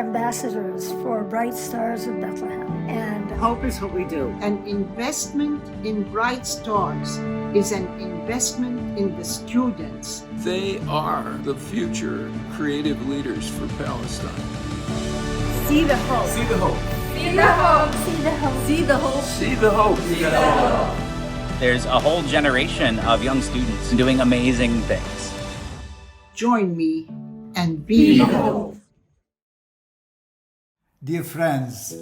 ambassadors for Bright Stars of Bethlehem. And hope is what we do. An investment in Bright Stars is an investment in the students. They are the future creative leaders for Palestine. See the hope. See the hope. See the hope. see the hope. See the hope. See the hope. See the hope. There's a whole generation of young students doing amazing things. Join me and be the hope. Dear friends,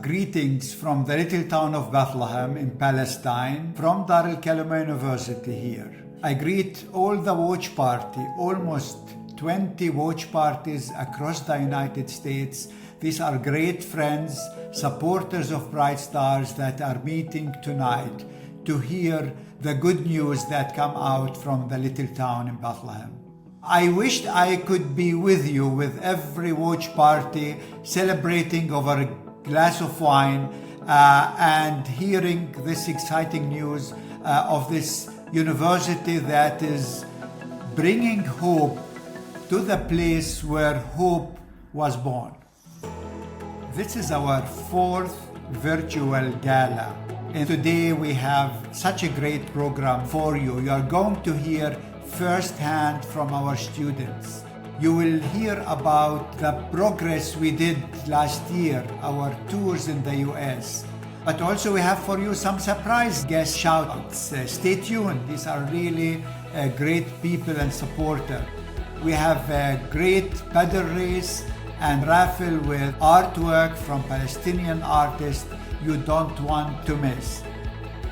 greetings from the little town of Bethlehem in Palestine, from Dar al-Kalima University here. I greet all the watch party, almost 20 watch parties across the United States. These are great friends, supporters of Bright Stars that are meeting tonight to hear the good news that come out from the little town in Bethlehem. I wished I could be with you, with every watch party, celebrating over a glass of wine and hearing this exciting news of this university that is bringing hope to the place where hope was born. This is our fourth virtual gala, and today we have such a great program for you. You are going to hear firsthand from our students. You will hear about the progress we did last year, our tours in the US. But also we have for you some surprise guest shout-outs. Stay tuned. These are really great people and supporters. We have a great paddle race and raffle with artwork from Palestinian artists you don't want to miss.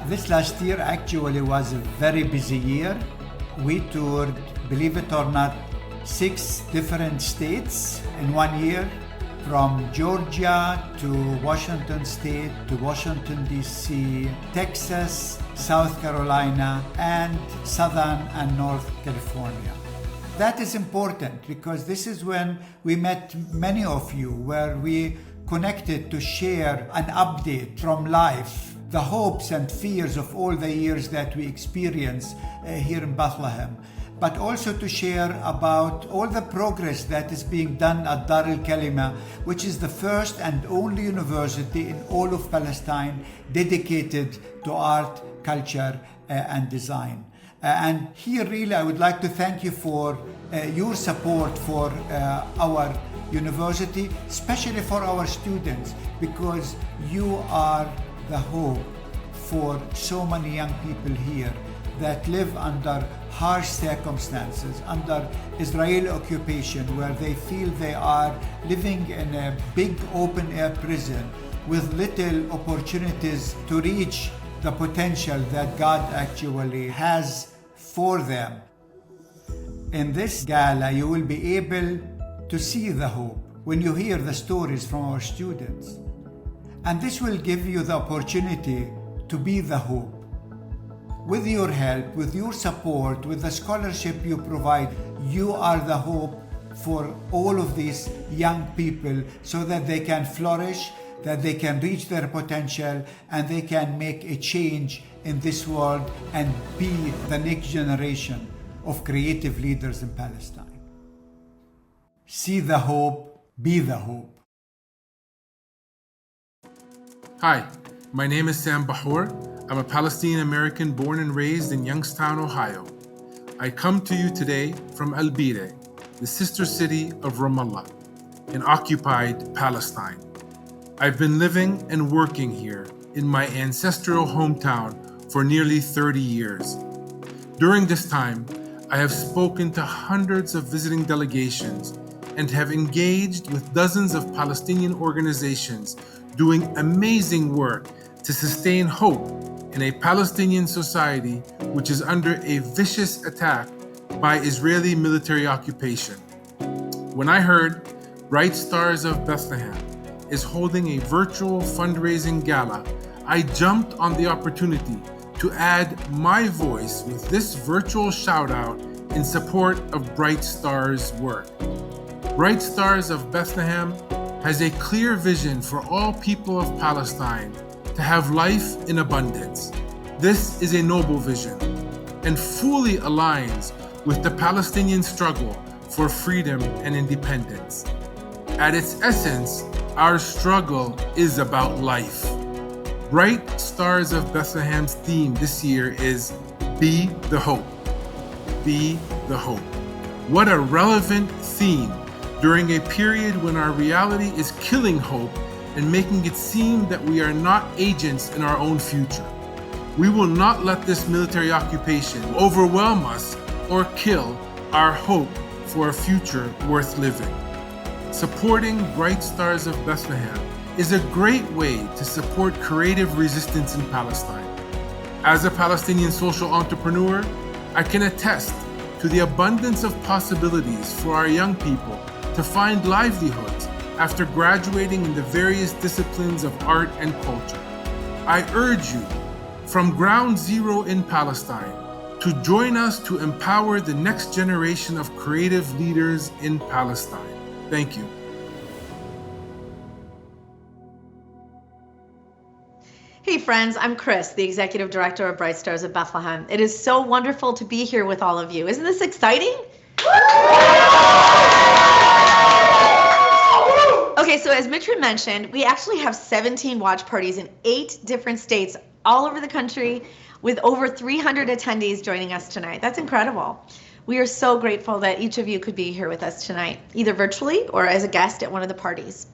This last year actually was a very busy year. We toured, believe it or not, 6 different states in 1 year, from Georgia to Washington State to Washington DC, Texas, South Carolina, and Southern and North California. That is important because this is when we met many of you, where we connected to share an update from life, the hopes and fears of all the years that we experience here in Bethlehem, but also to share about all the progress that is being done at Dar al-Kalima, which is the first and only university in all of Palestine dedicated to art, culture, and design. And here really I would like to thank you for your support for our university, especially for our students, because you are the hope for so many young people here that live under harsh circumstances, under Israeli occupation, where they feel they are living in a big open-air prison with little opportunities to reach the potential that God actually has for them. In this gala, you will be able to see the hope when you hear the stories from our students. And this will give you the opportunity to be the hope. With your help, with your support, with the scholarship you provide, you are the hope for all of these young people so that they can flourish, that they can reach their potential, and they can make a change in this world and be the next generation of creative leaders in Palestine. See the hope, be the hope. Hi, my name is Sam Bahour. I'm a Palestinian American born and raised in Youngstown, Ohio. I come to you today from Al-Bire, the sister city of Ramallah, in occupied Palestine. I've been living and working here in my ancestral hometown for nearly 30 years. During this time, I have spoken to hundreds of visiting delegations and have engaged with dozens of Palestinian organizations doing amazing work to sustain hope in a Palestinian society which is under a vicious attack by Israeli military occupation. When I heard Bright Stars of Bethlehem is holding a virtual fundraising gala, I jumped on the opportunity to add my voice with this virtual shout out in support of Bright Stars' work. Bright Stars of Bethlehem has a clear vision for all people of Palestine to have life in abundance. This is a noble vision and fully aligns with the Palestinian struggle for freedom and independence. At its essence, our struggle is about life. Bright Stars of Bethlehem's theme this year is Be the Hope. Be the Hope. What a relevant theme during a period when our reality is killing hope and making it seem that we are not agents in our own future. We will not let this military occupation overwhelm us or kill our hope for a future worth living. Supporting Bright Stars of Bethlehem is a great way to support creative resistance in Palestine. As a Palestinian social entrepreneur, I can attest to the abundance of possibilities for our young people to find livelihoods after graduating in the various disciplines of art and culture. I urge you, from ground zero in Palestine, to join us to empower the next generation of creative leaders in Palestine. Thank you. Hey friends, I'm Chris, the Executive Director of Bright Stars of Bethlehem. It is so wonderful to be here with all of you. Isn't this exciting? Okay, so as Mitra mentioned, we actually have 17 watch parties in 8 different states all over the country with over 300 attendees joining us tonight. That's incredible. We are so grateful that each of you could be here with us tonight, either virtually or as a guest at one of the parties.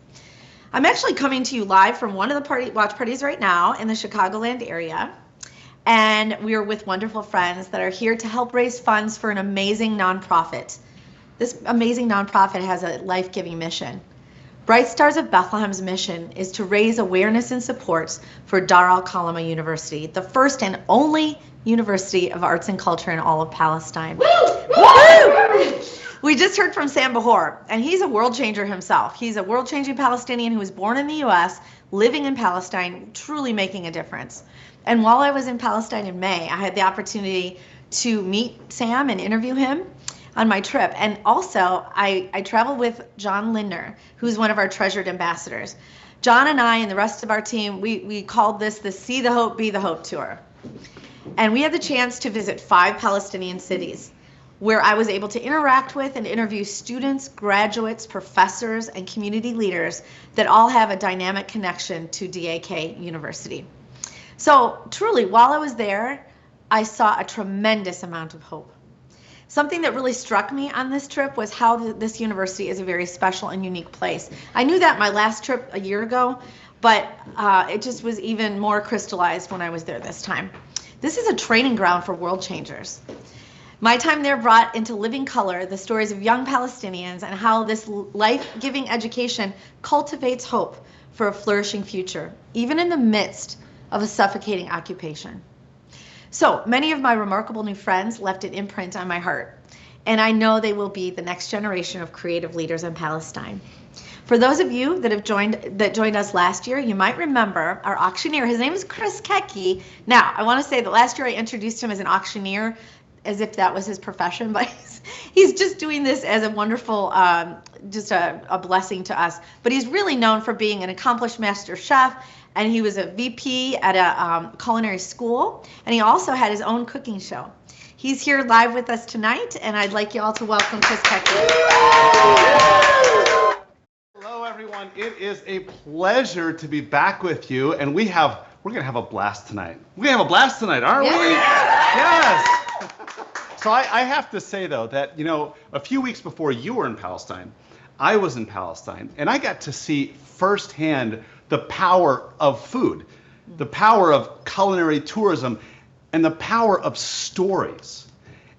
I'm actually coming to you live from one of the watch parties right now in the Chicagoland area. And we are with wonderful friends that are here to help raise funds for an amazing nonprofit. This amazing nonprofit has a life-giving mission. Bright Stars of Bethlehem's mission is to raise awareness and support for Dar al-Kalima University, the first and only university of arts and culture in all of Palestine. Woo! We just heard from Sam Bahor, and he's a world changer himself. He's a world-changing Palestinian who was born in the U.S., living in Palestine, truly making a difference. And while I was in Palestine in May, I had the opportunity to meet Sam and interview him on my trip. And also, I traveled with John Lindner, who's one of our treasured ambassadors. John and I and the rest of our team, we called this the See the Hope, Be the Hope tour. And we had the chance to visit 5 Palestinian cities where I was able to interact with and interview students, graduates, professors, and community leaders that all have a dynamic connection to DAK University. So truly, while I was there, I saw a tremendous amount of hope. Something that really struck me on this trip was how this university is a very special and unique place. I knew that my last trip a year ago, but it just was even more crystallized when I was there this time. This is a training ground for world changers. My time there brought into living color the stories of young Palestinians and how this life-giving education cultivates hope for a flourishing future, even in the midst of a suffocating occupation. So many of my remarkable new friends left an imprint on my heart, and I know they will be the next generation of creative leaders in Palestine. For those of you that joined us last year, you might remember our auctioneer. His name is Chris Kecke. Now, I want to say that last year I introduced him as an auctioneer as if that was his profession, but he's just doing this as a wonderful, just a blessing to us. But he's really known for being an accomplished master chef, and he was a VP at a culinary school, and he also had his own cooking show. He's here live with us tonight, and I'd like you all to welcome Chris Kecke. Hello, everyone. It is a pleasure to be back with you, and we're gonna have a blast tonight. We're gonna have a blast tonight, aren't we? Yes. So I have to say, though, that, a few weeks before you were in Palestine, I was in Palestine, and I got to see firsthand the power of food, the power of culinary tourism, and the power of stories.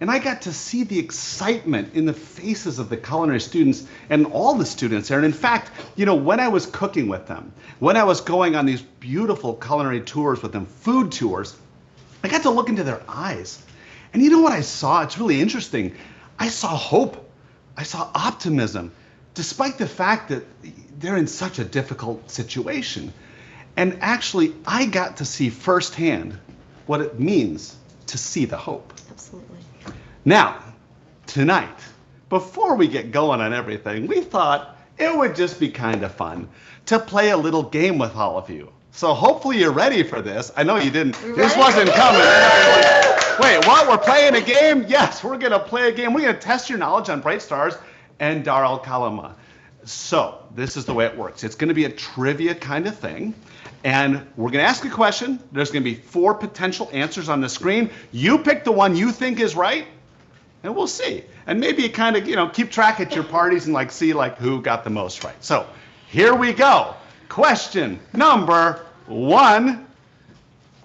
And I got to see the excitement in the faces of the culinary students and all the students there. And in fact, when I was cooking with them, when I was going on these beautiful culinary tours with them, food tours, I got to look into their eyes. And you know what I saw? It's really interesting. I saw hope. I saw optimism, despite the fact that they're in such a difficult situation. And actually, I got to see firsthand what it means to see the hope. Absolutely. Now, tonight, before we get going on everything, we thought it would just be kind of fun to play a little game with all of you. So hopefully you're ready for this. I know you didn't. This wasn't coming. Wait, what? We're playing a game? Yes, we're going to play a game. We're going to test your knowledge on Bright Stars and Dar al-Kalima. So this is the way it works. It's going to be a trivia kind of thing. And we're going to ask a question. There's going to be 4 potential answers on the screen. You pick the one you think is right, and we'll see. And maybe you kind of, keep track at your parties and see who got the most right. So here we go. Question number 1.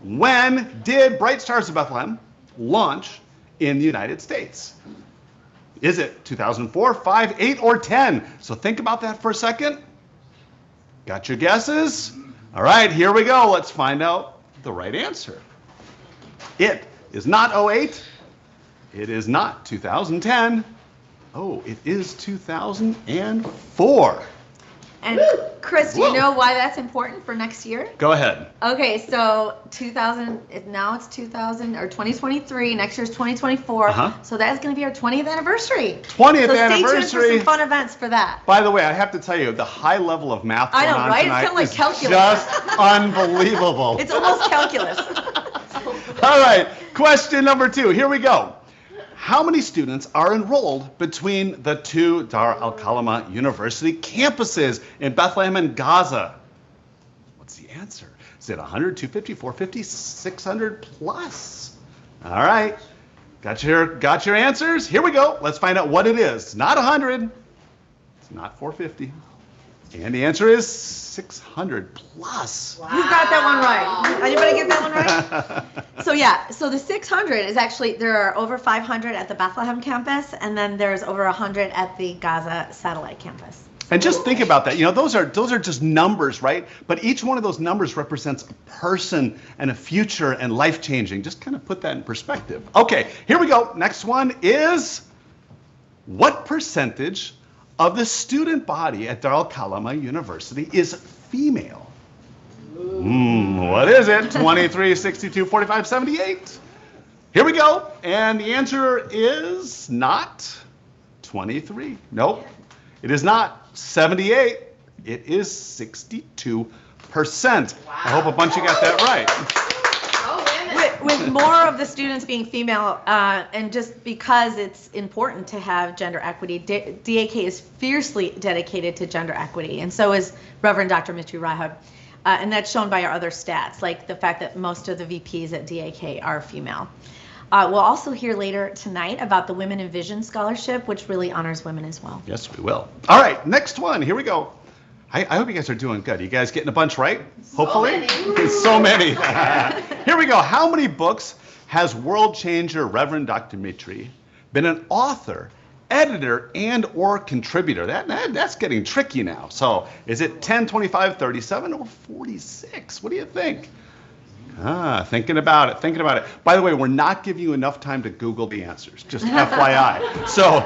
When did Bright Stars of Bethlehem launch in the United States? Is it 2004, 5, 8, or 10? So think about that for a second. Got your guesses? All right, here we go. Let's find out the right answer. It is not 08. It is not 2010. Oh, it is 2004. And Chris, do you know why that's important for next year? Go ahead. Okay, so 2023. Next year's 2024. So that's going to be our 20th anniversary. 20th anniversary. anniversary. Stay tuned for some fun events for that. By the way, I have to tell you, the high level of math going on right? tonight It's kind of like is calculus. just unbelievable. It's almost calculus. All right, question number 2. Here we go. How many students are enrolled between the 2 Dar al-Kalima University campuses in Bethlehem and Gaza? What's the answer? Is it 100, 250, 450, 600 plus? All right, got your answers? Here we go. Let's find out what it is. It's not 100. It's not 450. And the answer is 600 plus. Wow. You got that one right. Anybody get that one right? So the 600 is actually, there are over 500 at the Bethlehem campus, and then there's over 100 at the Gaza satellite campus. And just think about that. Those are just numbers, right? But each one of those numbers represents a person and a future and life changing. Just kind of put that in perspective. Okay, here we go. Next one is, what percentage of the student body at Dar al-Kalima University is female? What is it? 23, 62, 45, 78. Here we go. And the answer is not 23. Nope. It is not 78. It is 62%. I hope a bunch of you got that right. With more of the students being female, and just because it's important to have gender equity, DAK is fiercely dedicated to gender equity, and so is Reverend Dr. Mitri Rahab. And that's shown by our other stats, like the fact that most of the VPs at DAK are female. We'll also hear later tonight about the Women in Vision Scholarship, which really honors women as well. Yes, we will. All right, next one. Here we go. I hope you guys are doing good. You guys getting a bunch right? Hopefully? So many. Here we go. How many books has world changer Reverend Dr. Mitri been an author, editor, and or contributor? That's getting tricky now. So is it 10, 25, 37, or 46? What do you think? Thinking about it. By the way, we're not giving you enough time to Google the answers, just FYI. So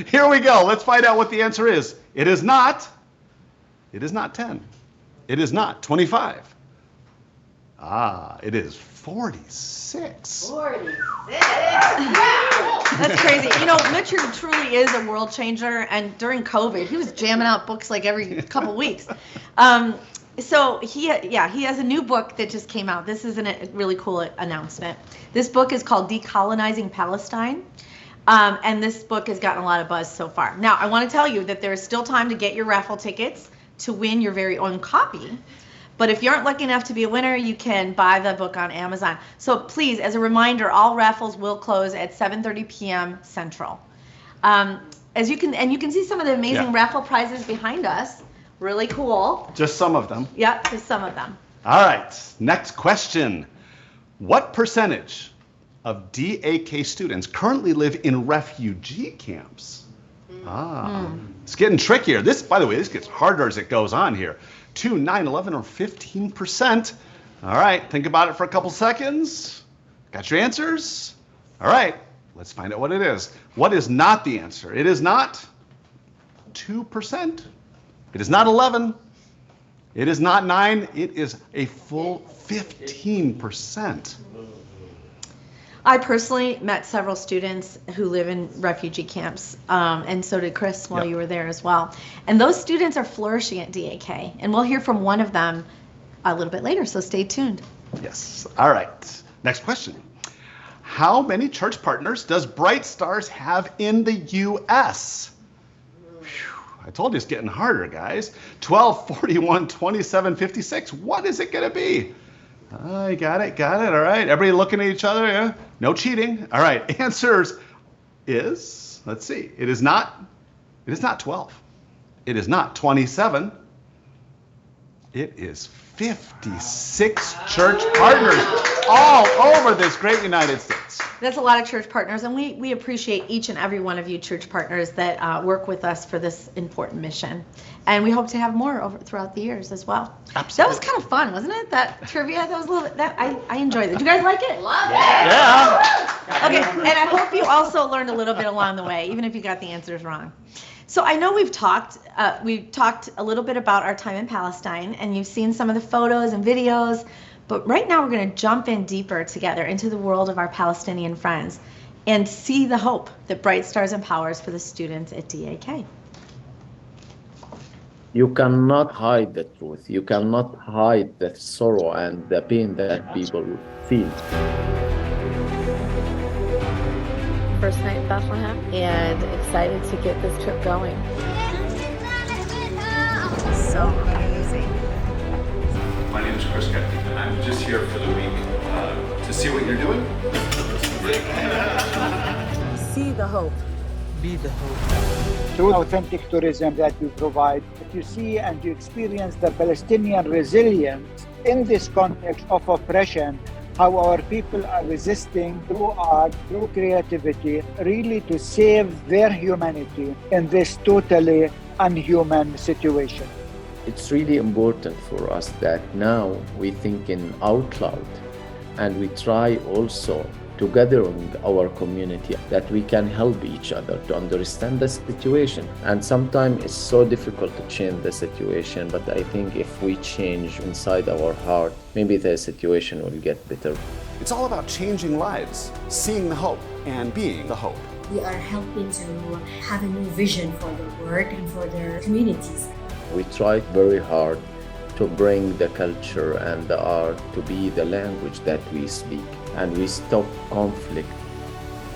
here we go. Let's find out what the answer is. It is not 10. It is not 25. It is 46. 46. That's crazy. Mitri truly is a world changer, and during COVID, he was jamming out books like every couple weeks. So he has a new book that just came out. This is a really cool announcement. This book is called Decolonizing Palestine. And this book has gotten a lot of buzz so far. Now, I want to tell you that there is still time to get your raffle tickets to win your very own copy. But if you aren't lucky enough to be a winner, you can buy the book on Amazon. So please, as a reminder, all raffles will close at 7:30 p.m. Central. You can see some of the amazing raffle prizes behind us. Really cool. Just some of them. Yep, just some of them. All right, next question. What percentage of DAK students currently live in refugee camps? It's getting trickier. By the way, this gets harder as it goes on here. 2, 9, 11, or 15%. All right, think about it for a couple seconds. Got your answers? All right, let's find out what it is. What is not the answer? It is not 2%. It is not 11. It is not 9. It is a full 15%. I personally met several students who live in refugee camps, and so did Chris while you were there as well. And those students are flourishing at DAK, and we'll hear from one of them a little bit later, so stay tuned. Yes. All right. Next question. How many church partners does Bright Stars have in the U.S.? I told you it's getting harder, guys. 12, 41, 27, 56. What is it going to be? You got it. All right. Everybody looking at each other. Yeah. No cheating. All right. Answers is, let's see. It is not 12. It is not 27. It is 56 church partners all over this great United States. That's a lot of church partners, and we appreciate each and every one of you church partners that work with us for this important mission. And we hope to have more throughout the years as well. Absolutely. That was kind of fun, wasn't it? That trivia, that was a little bit, I enjoyed it. Did you guys like it? Love it. Yeah. Okay, and I hope you also learned a little bit along the way, even if you got the answers wrong. So I know we've talked a little bit about our time in Palestine, and you've seen some of the photos and videos, but right now we're going to jump in deeper together into the world of our Palestinian friends and see the hope that Bright Stars empowers for the students at DAK. You cannot hide the truth. You cannot hide the sorrow and the pain that people feel. First night in Bethlehem, and excited to get this trip going. So amazing. My name is Chris Getty, and I'm just here for the week to see what you're doing. See the hope. Be the hope. Through authentic tourism that we provide, you see and you experience the Palestinian resilience in this context of oppression, how our people are resisting through art, through creativity, really to save their humanity in this totally unhuman situation. It's really important for us that now we think in out loud, and we try also together in our community that we can help each other to understand the situation. And sometimes it's so difficult to change the situation, but I think if we change inside our heart, maybe the situation will get better. It's all about changing lives, seeing the hope, and being the hope. We are helping to have a new vision for their work and for their communities. We tried very hard to bring the culture and the art to be the language that we speak, and we stop conflict.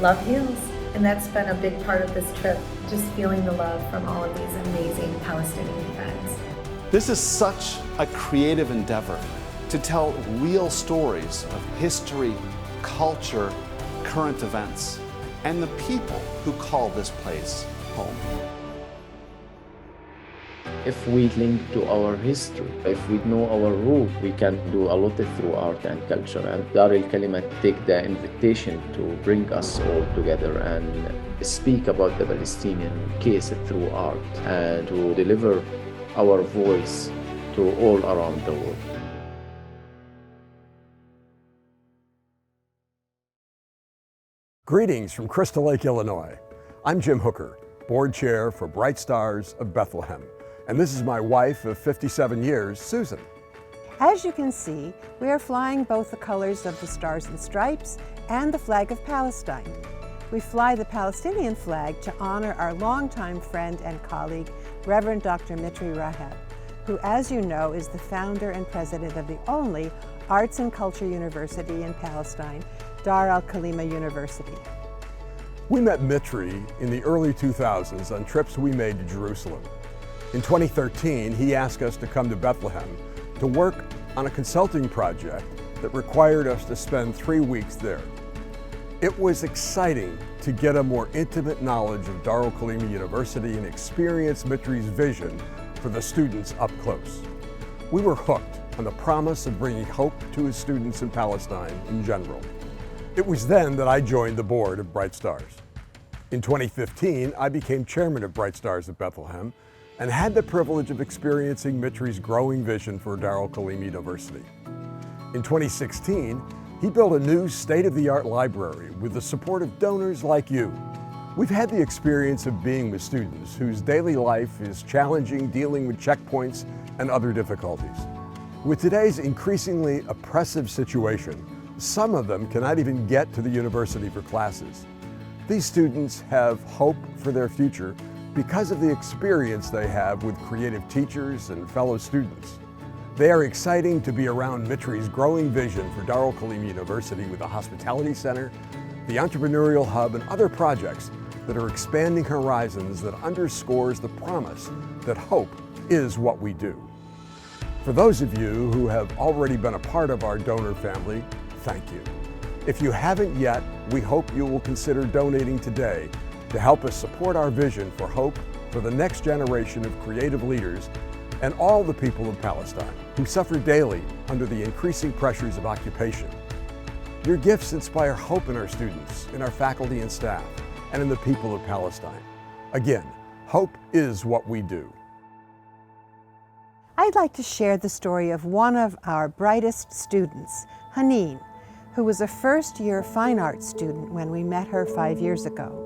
Love heals, and that's been a big part of this trip, just feeling the love from all of these amazing Palestinian friends. This is such a creative endeavor to tell real stories of history, culture, current events, and the people who call this place home. If we link to our history, if we know our root, we can do a lot through art and culture. And Dar al-Kalima take the invitation to bring us all together and speak about the Palestinian case through art and to deliver our voice to all around the world. Greetings from Crystal Lake, Illinois. I'm Jim Hooker, board chair for Bright Stars of Bethlehem. And this is my wife of 57 years, Susan. As you can see, we are flying both the colors of the Stars and Stripes and the flag of Palestine. We fly the Palestinian flag to honor our longtime friend and colleague, Reverend Dr. Mitri Raheb, who, as you know, is the founder and president of the only arts and culture university in Palestine, Dar al-Kalima University. We met Mitri in the early 2000s on trips we made to Jerusalem. In 2013, he asked us to come to Bethlehem to work on a consulting project that required us to spend 3 weeks there. It was exciting to get a more intimate knowledge of Dar al-Kalima University and experience Mitri's vision for the students up close. We were hooked on the promise of bringing hope to his students in Palestine in general. It was then that I joined the board of Bright Stars. In 2015, I became chairman of Bright Stars of Bethlehem and had the privilege of experiencing Mitri's growing vision for Dar al-Kalima University. In 2016, he built a new state-of-the-art library with the support of donors like you. We've had the experience of being with students whose daily life is challenging, dealing with checkpoints and other difficulties. With today's increasingly oppressive situation, some of them cannot even get to the university for classes. These students have hope for their future because of the experience they have with creative teachers and fellow students. They are exciting to be around Mitri's growing vision for Dar al-Kalima University with the Hospitality Center, the Entrepreneurial Hub, and other projects that are expanding horizons that underscores the promise that hope is what we do. For those of you who have already been a part of our donor family, thank you. If you haven't yet, we hope you will consider donating today to help us support our vision for hope for the next generation of creative leaders and all the people of Palestine who suffer daily under the increasing pressures of occupation. Your gifts inspire hope in our students, in our faculty and staff, and in the people of Palestine. Again, hope is what we do. I'd like to share the story of one of our brightest students, Haneen, who was a first-year fine arts student when we met her 5 years ago.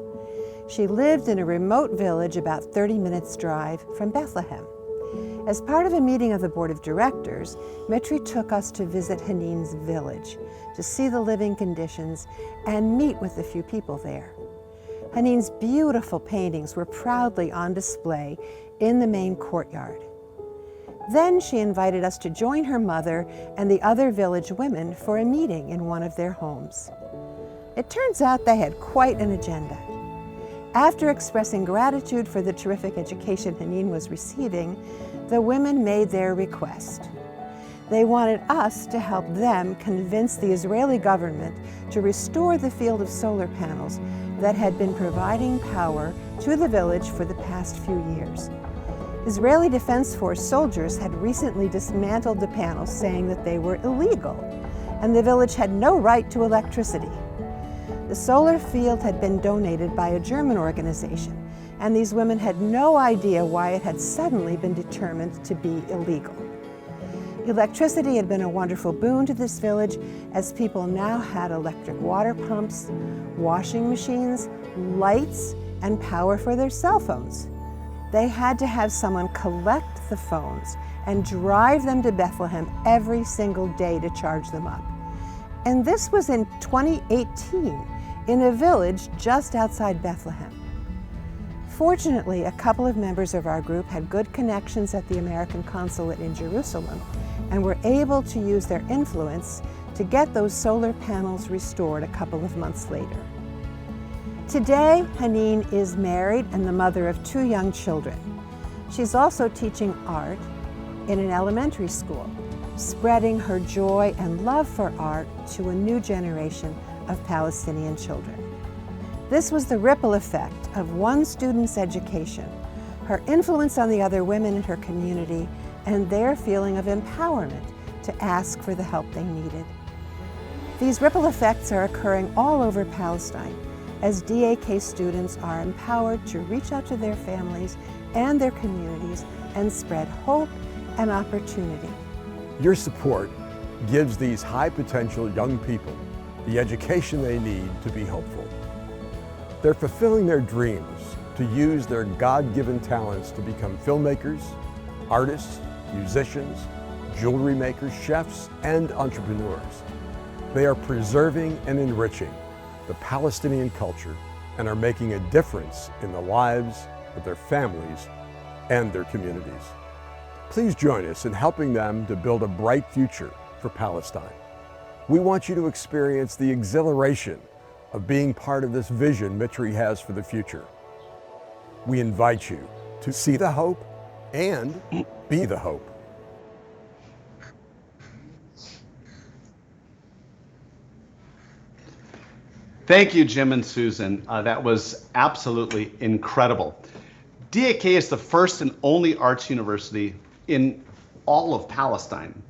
She lived in a remote village about 30 minutes drive from Bethlehem. As part of a meeting of the board of directors, Mitri took us to visit Haneen's village, to see the living conditions and meet with a few people there. Haneen's beautiful paintings were proudly on display in the main courtyard. Then she invited us to join her mother and the other village women for a meeting in one of their homes. It turns out they had quite an agenda. After expressing gratitude for the terrific education Haneen was receiving, the women made their request. They wanted us to help them convince the Israeli government to restore the field of solar panels that had been providing power to the village for the past few years. Israeli Defense Force soldiers had recently dismantled the panels, saying that they were illegal, and the village had no right to electricity. The solar field had been donated by a German organization, and these women had no idea why it had suddenly been determined to be illegal. Electricity had been a wonderful boon to this village, as people now had electric water pumps, washing machines, lights, and power for their cell phones. They had to have someone collect the phones and drive them to Bethlehem every single day to charge them up. And this was in 2018, in a village just outside Bethlehem. Fortunately, a couple of members of our group had good connections at the American consulate in Jerusalem and were able to use their influence to get those solar panels restored a couple of months later. Today, Haneen is married and the mother of 2 young children. She's also teaching art in an elementary school, spreading her joy and love for art to a new generation of Palestinian children. This was the ripple effect of one student's education, her influence on the other women in her community, and their feeling of empowerment to ask for the help they needed. These ripple effects are occurring all over Palestine, as DAK students are empowered to reach out to their families and their communities and spread hope and opportunity. Your support gives these high-potential young people the education they need to be hopeful. They're fulfilling their dreams to use their God-given talents to become filmmakers, artists, musicians, jewelry makers, chefs, and entrepreneurs. They are preserving and enriching the Palestinian culture and are making a difference in the lives of their families and their communities. Please join us in helping them to build a bright future for Palestine. We want you to experience the exhilaration of being part of this vision Mitri has for the future. We invite you to see the hope and be the hope. Thank you, Jim and Susan. That was absolutely incredible. DAK is the first and only arts university in all of Palestine.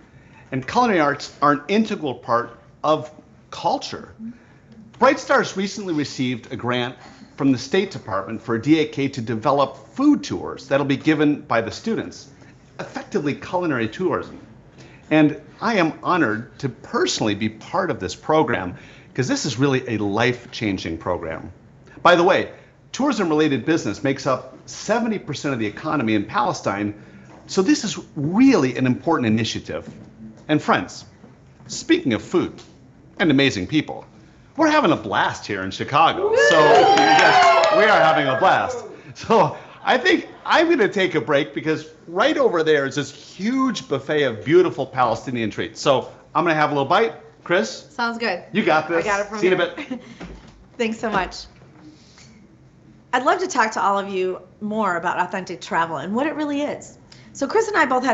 And culinary arts are an integral part of culture. Bright Stars recently received a grant from the State Department for DAK to develop food tours that'll be given by the students, effectively culinary tourism. And I am honored to personally be part of this program, because this is really a life-changing program. By the way, tourism-related business makes up 70% of the economy in Palestine, so this is really an important initiative. And friends, speaking of food and amazing people, we're having a blast here in Chicago. So yes, we are having a blast. So I think I'm gonna take a break, because right over there is this huge buffet of beautiful Palestinian treats. So I'm gonna have a little bite. Chris? Sounds good. You got this. I got it from See you in here. a bit. Thanks so much. I'd love to talk to all of you more about authentic travel and what it really is. So Chris and I both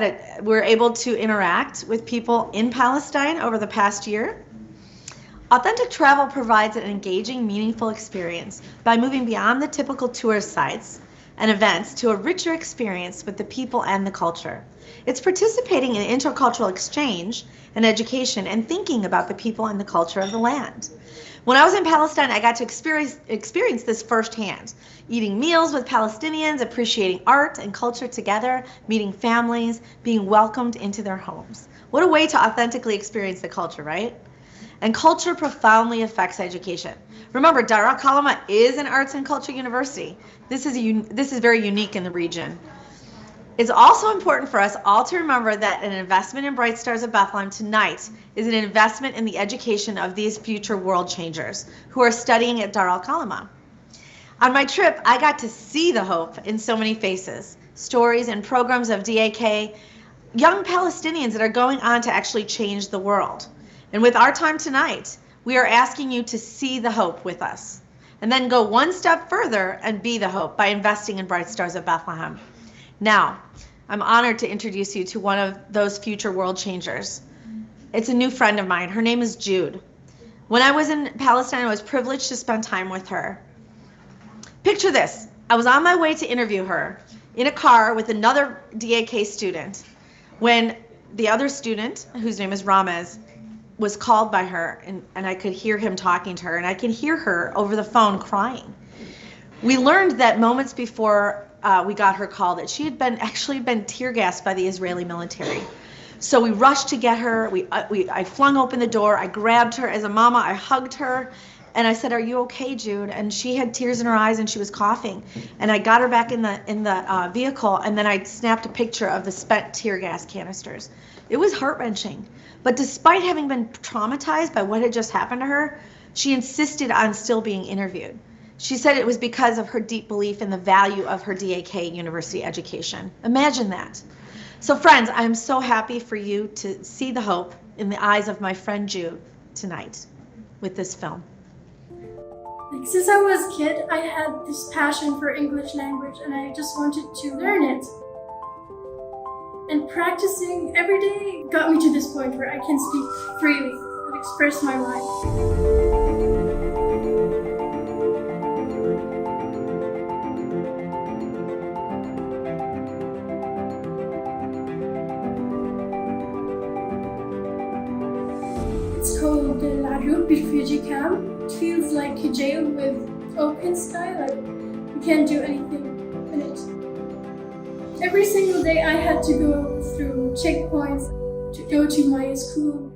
were able to interact with people in Palestine over the past year. Authentic travel provides an engaging, meaningful experience by moving beyond the typical tourist sites and events to a richer experience with the people and the culture. It's participating in intercultural exchange and education and thinking about the people and the culture of the land. When I was in Palestine, I got to experience this firsthand, eating meals with Palestinians, appreciating art and culture together, meeting families, being welcomed into their homes. What a way to authentically experience the culture, right? And culture profoundly affects education. Remember, Dar al-Kalima is an arts and culture university. This is very unique in the region. It's also important for us all to remember that an investment in Bright Stars of Bethlehem tonight is an investment in the education of these future world changers who are studying at Dar al-Kalima. On my trip, I got to see the hope in so many faces, stories and programs of DAK, young Palestinians that are going on to actually change the world. And with our time tonight, we are asking you to see the hope with us, and then go one step further and be the hope by investing in Bright Stars of Bethlehem. Now, I'm honored to introduce you to one of those future world changers. It's a new friend of mine. Her name is Jude. When I was in Palestine, I was privileged to spend time with her. Picture this. I was on my way to interview her in a car with another DAK student when the other student, whose name is Ramez, was called by her, and I could hear him talking to her, and I could hear her over the phone crying. We learned that moments before we got her call that she had actually been tear gassed by the Israeli military. So we rushed to get her. I flung open the door. I grabbed her as a mama. I hugged her, and I said, "Are you okay, Jude?" And she had tears in her eyes and she was coughing. And I got her back in the vehicle, and then I snapped a picture of the spent tear gas canisters. It was heart-wrenching. But despite having been traumatized by what had just happened to her, she insisted on still being interviewed. She said it was because of her deep belief in the value of her DAK university education. Imagine that. So friends, I'm so happy for you to see the hope in the eyes of my friend Jude tonight with this film. Since I was a kid, I had this passion for English language and I just wanted to learn it. And practicing every day got me to this point where I can speak freely and express my mind. It's called the Al-Arub refugee camp. It feels like a jail with open sky, like you can't do anything in it. Every single day I had to go through checkpoints to go to my school.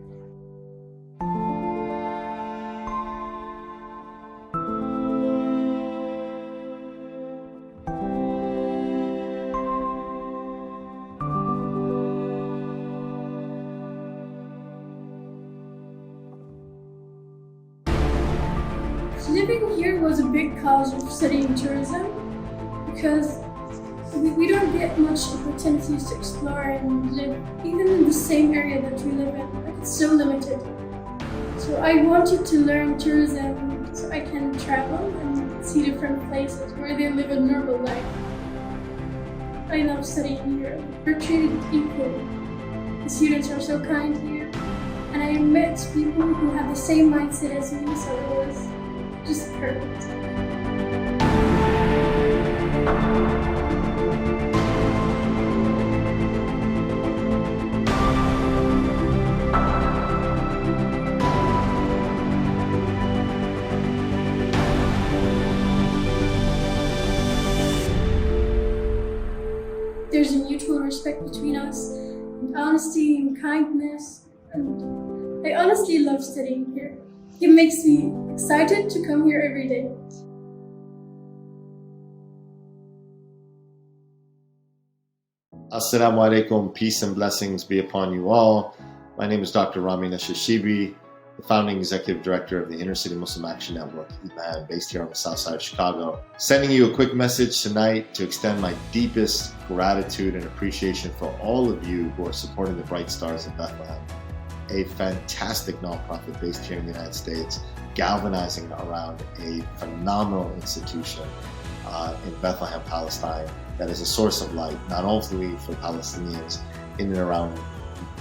Living here was a big cause of studying tourism because we don't get much opportunities to explore and live even in the same area that we live in. Like, it's so limited. So I wanted to learn tourism so I can travel and see different places where they live a normal life. I love studying here. We're treated equally. The students are so kind here. And I met people who have the same mindset as me, so it was just perfect. There's a mutual respect between us, and honesty and kindness, and I honestly love studying here. It makes me excited to come here every day. Assalamu alaikum, peace and blessings be upon you all. My name is Dr. Rami Nashashibi, the founding executive director of the Inner City Muslim Action Network, IMAN, based here on the south side of Chicago. Sending you a quick message tonight to extend my deepest gratitude and appreciation for all of you who are supporting the Bright Stars of Bethlehem, a fantastic nonprofit based here in the United States, galvanizing around a phenomenal institution in Bethlehem, Palestine, that is a source of light, not only for Palestinians in and around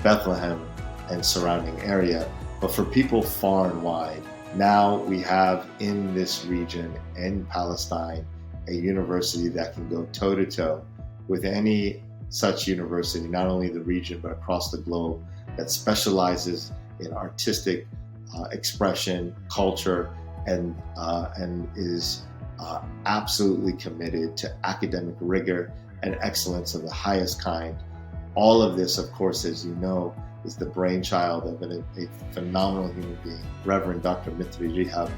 Bethlehem and surrounding area, but for people far and wide. Now we have in this region, in Palestine, a university that can go toe-to-toe with any such university, not only the region, but across the globe, that specializes in artistic expression, culture, and is absolutely committed to academic rigor and excellence of the highest kind. All of this, of course, as you know, is the brainchild of a phenomenal human being, Reverend Dr. Mithri Rehab.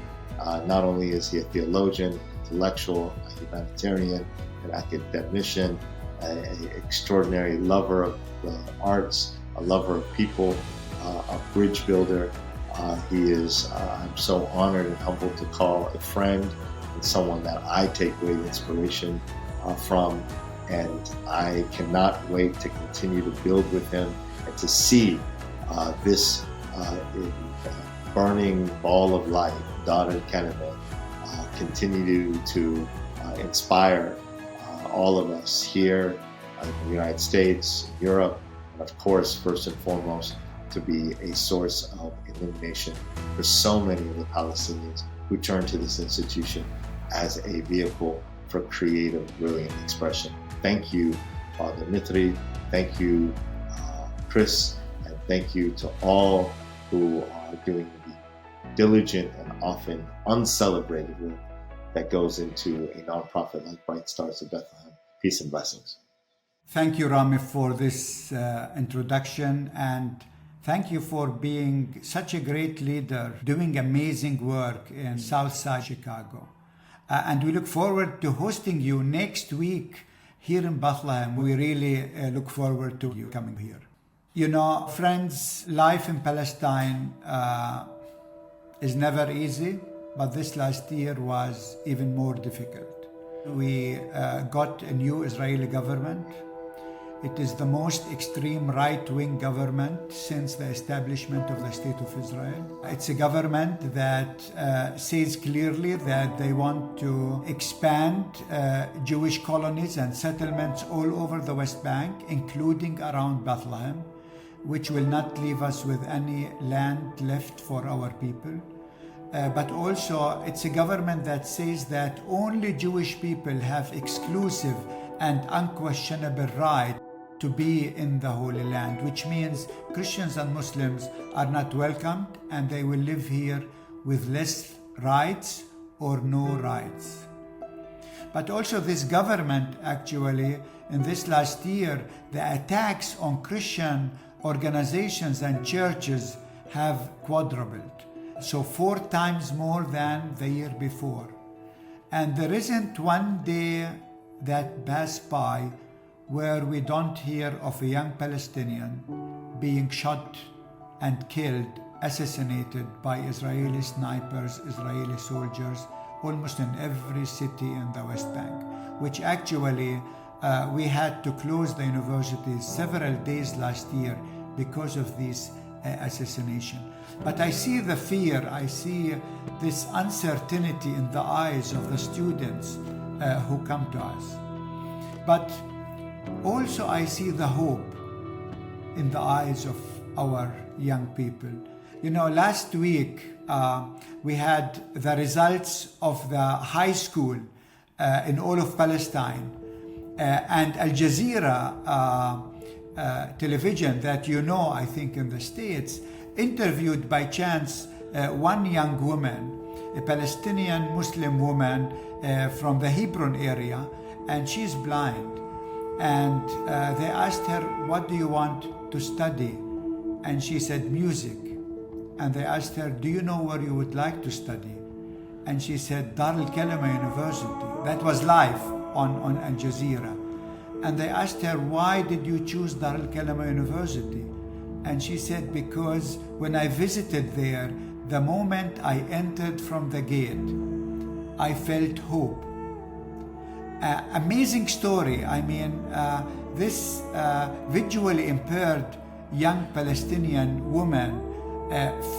Not only is he a theologian, intellectual, a humanitarian, an academician, an extraordinary lover of the arts, a lover of people, a bridge builder. He is, I'm so honored and humbled to call a friend and someone that I take great inspiration from. And I cannot wait to continue to build with him and to see this burning ball of light, Dar al-Kalima, continue to inspire all of us here in the United States, Europe, and of course, first and foremost, to be a source of illumination for so many of the Palestinians who turn to this institution as a vehicle for creative, brilliant expression. Thank you, Father Mithri. Thank you, Chris, and thank you to all who are doing the diligent and often uncelebrated work that goes into a nonprofit like Bright Stars of Bethlehem. Peace and blessings. Thank you, Rami, for this introduction, and thank you for being such a great leader, doing amazing work in Southside Chicago. And we look forward to hosting you next week here in Bethlehem. We really look forward to you coming here. You know, friends, life in Palestine is never easy, but this last year was even more difficult. We got a new Israeli government. It is the most extreme right-wing government since the establishment of the State of Israel. It's a government that says clearly that they want to expand Jewish colonies and settlements all over the West Bank, including around Bethlehem, which will not leave us with any land left for our people. But also, it's a government that says that only Jewish people have exclusive and unquestionable right to be in the Holy Land, which means Christians and Muslims are not welcomed and they will live here with less rights or no rights. But also this government, actually, in this last year, the attacks on Christian organizations and churches have quadrupled. So 4 times more than the year before. And there isn't one day that passed by where we don't hear of a young Palestinian being shot and killed, assassinated by Israeli snipers, Israeli soldiers, almost in every city in the West Bank, which actually we had to close the university several days last year because of this assassination. But I see the fear, I see this uncertainty in the eyes of the students who come to us. But also I see the hope in the eyes of our young people. You know, last week we had the results of the high school in all of Palestine, and Al Jazeera television that you know, I think in the States, interviewed by chance one young woman, a Palestinian Muslim woman from the Hebron area, and she's blind. And they asked her, what do you want to study? And she said, music. And they asked her, do you know where you would like to study? And she said, Dar al-Kalima University. That was live on Al Jazeera. And they asked her, why did you choose Dar al-Kalima University? And she said, because when I visited there, the moment I entered from the gate, I felt hope. Amazing story. I mean, this visually impaired young Palestinian woman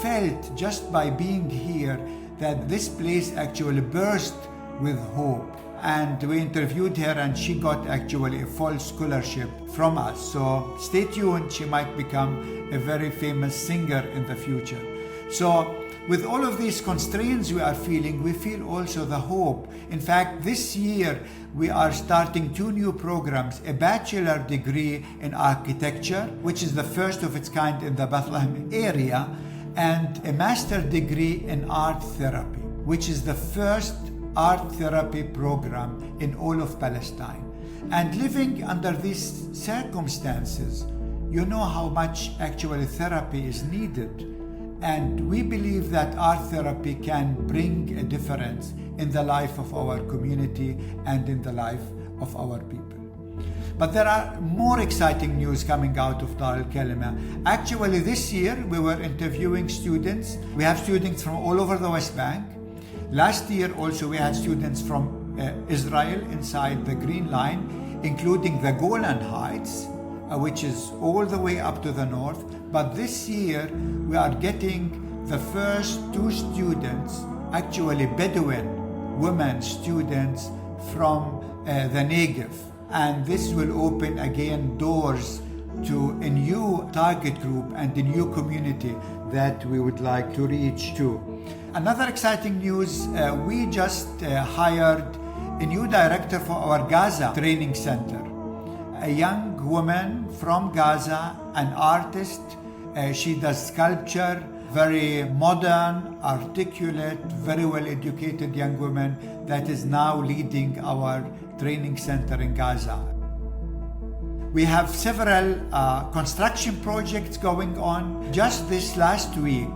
felt just by being here that this place actually burst with hope. and we interviewed her, and she got actually a full scholarship from us. So stay tuned, she might become a very famous singer in the future. So with all of these constraints we are feeling, we feel also the hope. In fact, this year we are starting 2 new programs, a bachelor degree in architecture, which is the first of its kind in the Bethlehem area, and a master degree in art therapy, which is the first art therapy program in all of Palestine. And living under these circumstances, you know how much actually therapy is needed. And we believe that art therapy can bring a difference in the life of our community and in the life of our people. But there are more exciting news coming out of Dar al-Kalima. Actually, this year we were interviewing students. We have students from all over the West Bank. Last year also we had students from Israel inside the Green Line, including the Golan Heights, which is all the way up to the north. But this year we are getting the first 2 students, actually Bedouin women students from the Negev. And this will open again doors to a new target group and a new community that we would like to reach to. Another exciting news, we just hired a new director for our Gaza training center. A young woman from Gaza, an artist. She does sculpture, very modern, articulate, very well educated young woman that is now leading our training center in Gaza. We have several construction projects going on. Just this last week,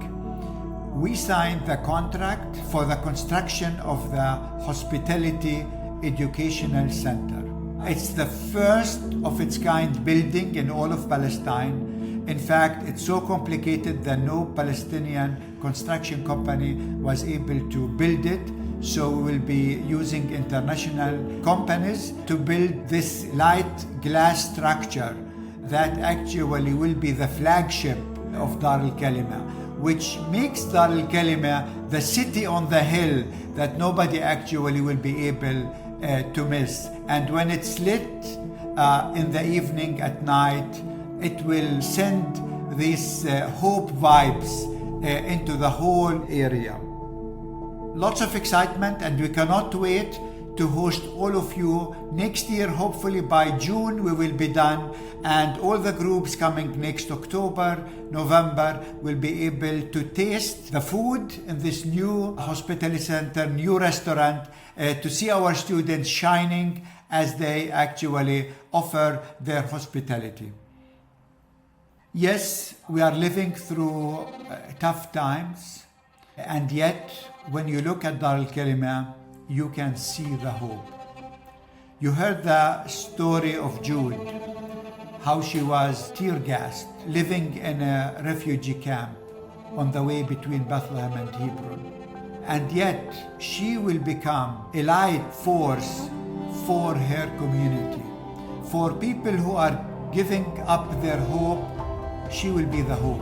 we signed the contract for the construction of the Hospitality Educational Center. It's the first of its kind building in all of Palestine. In fact, it's so complicated that no Palestinian construction company was able to build it. So we will be using international companies to build this light glass structure that actually will be the flagship of Dar al-Kalima, which makes Dar al-Kalima the city on the hill that nobody actually will be able to miss. And when it's lit in the evening at night, it will send these hope vibes into the whole area. Lots of excitement, and we cannot wait to host all of you. Next year, hopefully by June, we will be done, and all the groups coming next October, November will be able to taste the food in this new hospitality center, new restaurant, to see our students shining as they actually offer their hospitality. Yes, we are living through tough times, and yet when you look at Dar al-Kalima, you can see the hope. You heard the story of Jude, how she was tear-gassed, living in a refugee camp on the way between Bethlehem and Hebron. And yet, she will become a light force for her community. For people who are giving up their hope, she will be the hope.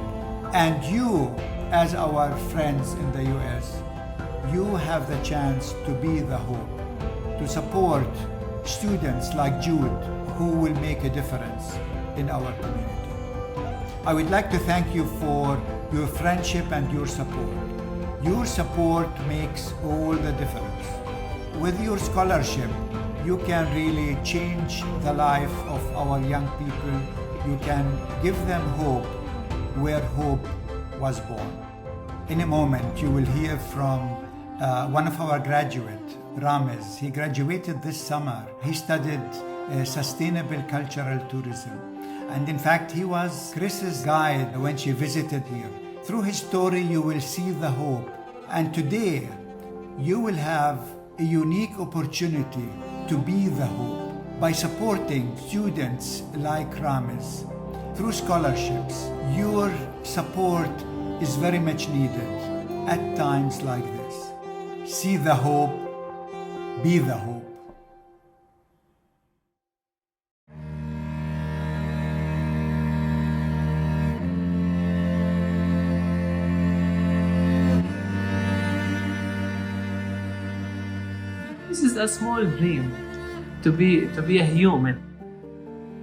And you, as our friends in the US, you have the chance to be the hope, to support students like Jude who will make a difference in our community. I would like to thank you for your friendship and your support. Your support makes all the difference. With your scholarship, you can really change the life of our young people. You can give them hope where hope was born. In a moment, you will hear from one of our graduates, Ramez. He graduated this summer. He studied sustainable cultural tourism. And in fact, he was Chris's guide when she visited here. Through his story, you will see the hope. And today, you will have a unique opportunity to be the hope by supporting students like Ramez. Through scholarships, your support is very much needed at times like this. See the hope, be the hope. This is a small dream to be a human.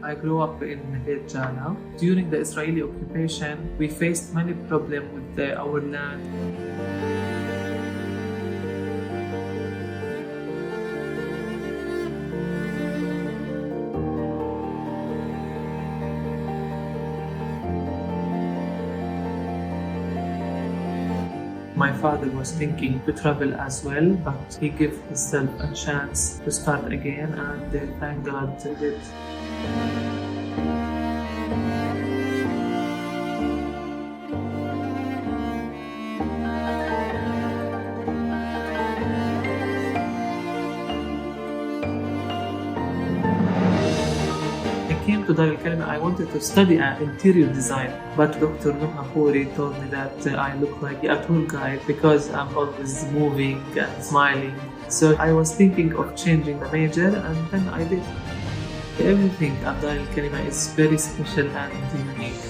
I grew up in Gala. During the Israeli occupation, we faced many problems with our land. My father was thinking to travel as well, but he gave himself a chance to start again, and thank God he did. I came to Dar al-Kalima. I wanted to study interior design, but Dr. Nuha Khouri told me that I look like a tour guide because I'm always moving and smiling. So I was thinking of changing the major, and then I did. Everything at Dar al-Kalima is very special and unique.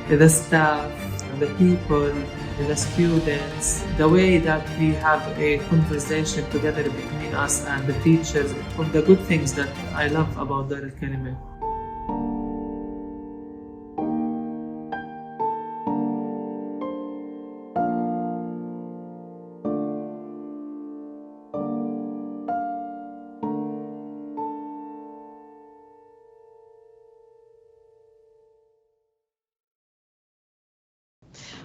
The staff, the people, the students, the way that we have a conversation together between us and the teachers, all the good things that I love about Dar al-Kalima.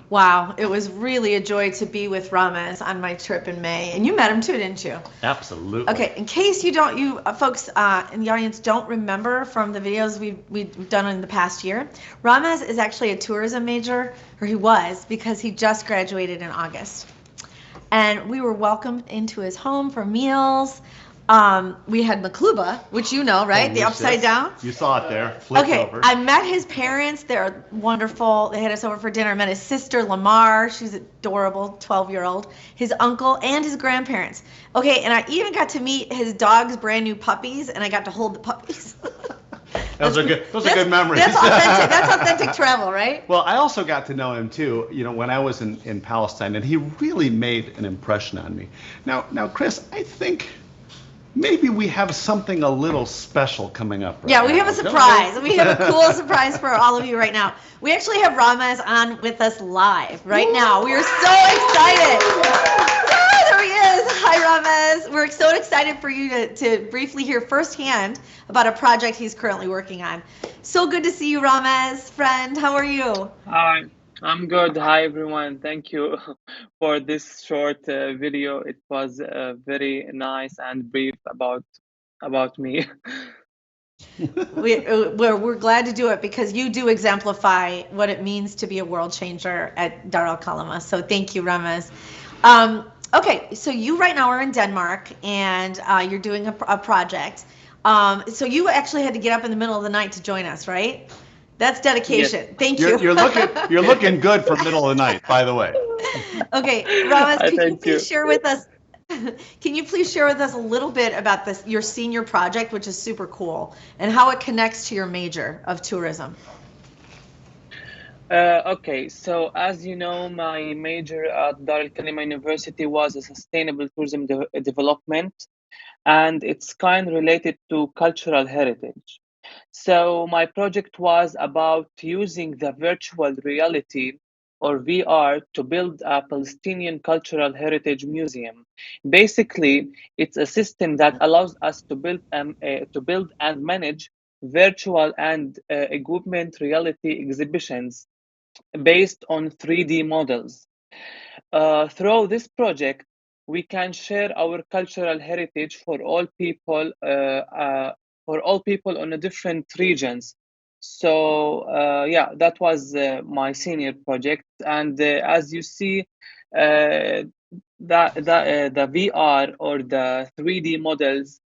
Wow, it was really a joy to be with Ramez on my trip in May, and you met him too, didn't you? Absolutely. Okay, in case you folks in the audience don't remember from the videos we've done in the past year, Ramez is actually a tourism major, or he was, because he just graduated in August. And we were welcomed into his home for meals. We had Makluba, which you know, right? The upside down. You saw it there. Flipped over. I met his parents. They're wonderful. They had us over for dinner. I met his sister, Lamar. She's adorable, 12-year-old. His uncle and his grandparents. Okay, and I even got to meet his dog's brand new puppies, and I got to hold the puppies. Those are good memories. That's authentic. That's authentic travel, right? Well, I also got to know him too, when I was in Palestine, and he really made an impression on me. Now, Chris, I think maybe we have something a little special coming up. Yeah, we have a surprise. We have a cool surprise for all of you right now. We actually have Ramez on with us live right now. We are so excited. Yeah, there he is. Hi, Ramez. We're so excited for you to briefly hear firsthand about a project he's currently working on. So good to see you, Ramez, friend. How are you? Hi. I'm good. Hi, everyone. Thank you for this short video. It was very nice and brief about me. We're glad to do it because you do exemplify what it means to be a world changer at Dar al-Kalima. So thank you, Ramez. Okay, so you right now are in Denmark and you're doing a project. So you actually had to get up in the middle of the night to join us, right? That's dedication. Yes. Thank you. You're looking good for middle of the night, by the way. Okay, Ramez, can you please share with us? Can you please share with us a little bit about your senior project, which is super cool, and how it connects to your major of tourism? Okay, so as you know, my major at Dar al-Kalima University was a sustainable tourism development, and it's kind of related to cultural heritage. So my project was about using the virtual reality or VR to build a Palestinian cultural heritage museum. Basically, it's a system that allows us to build and manage virtual and augmented reality exhibitions based on 3D models. Through this project, we can share our cultural heritage for all people on the different regions. So yeah, that was my senior project. And as you see, the VR or the 3D models,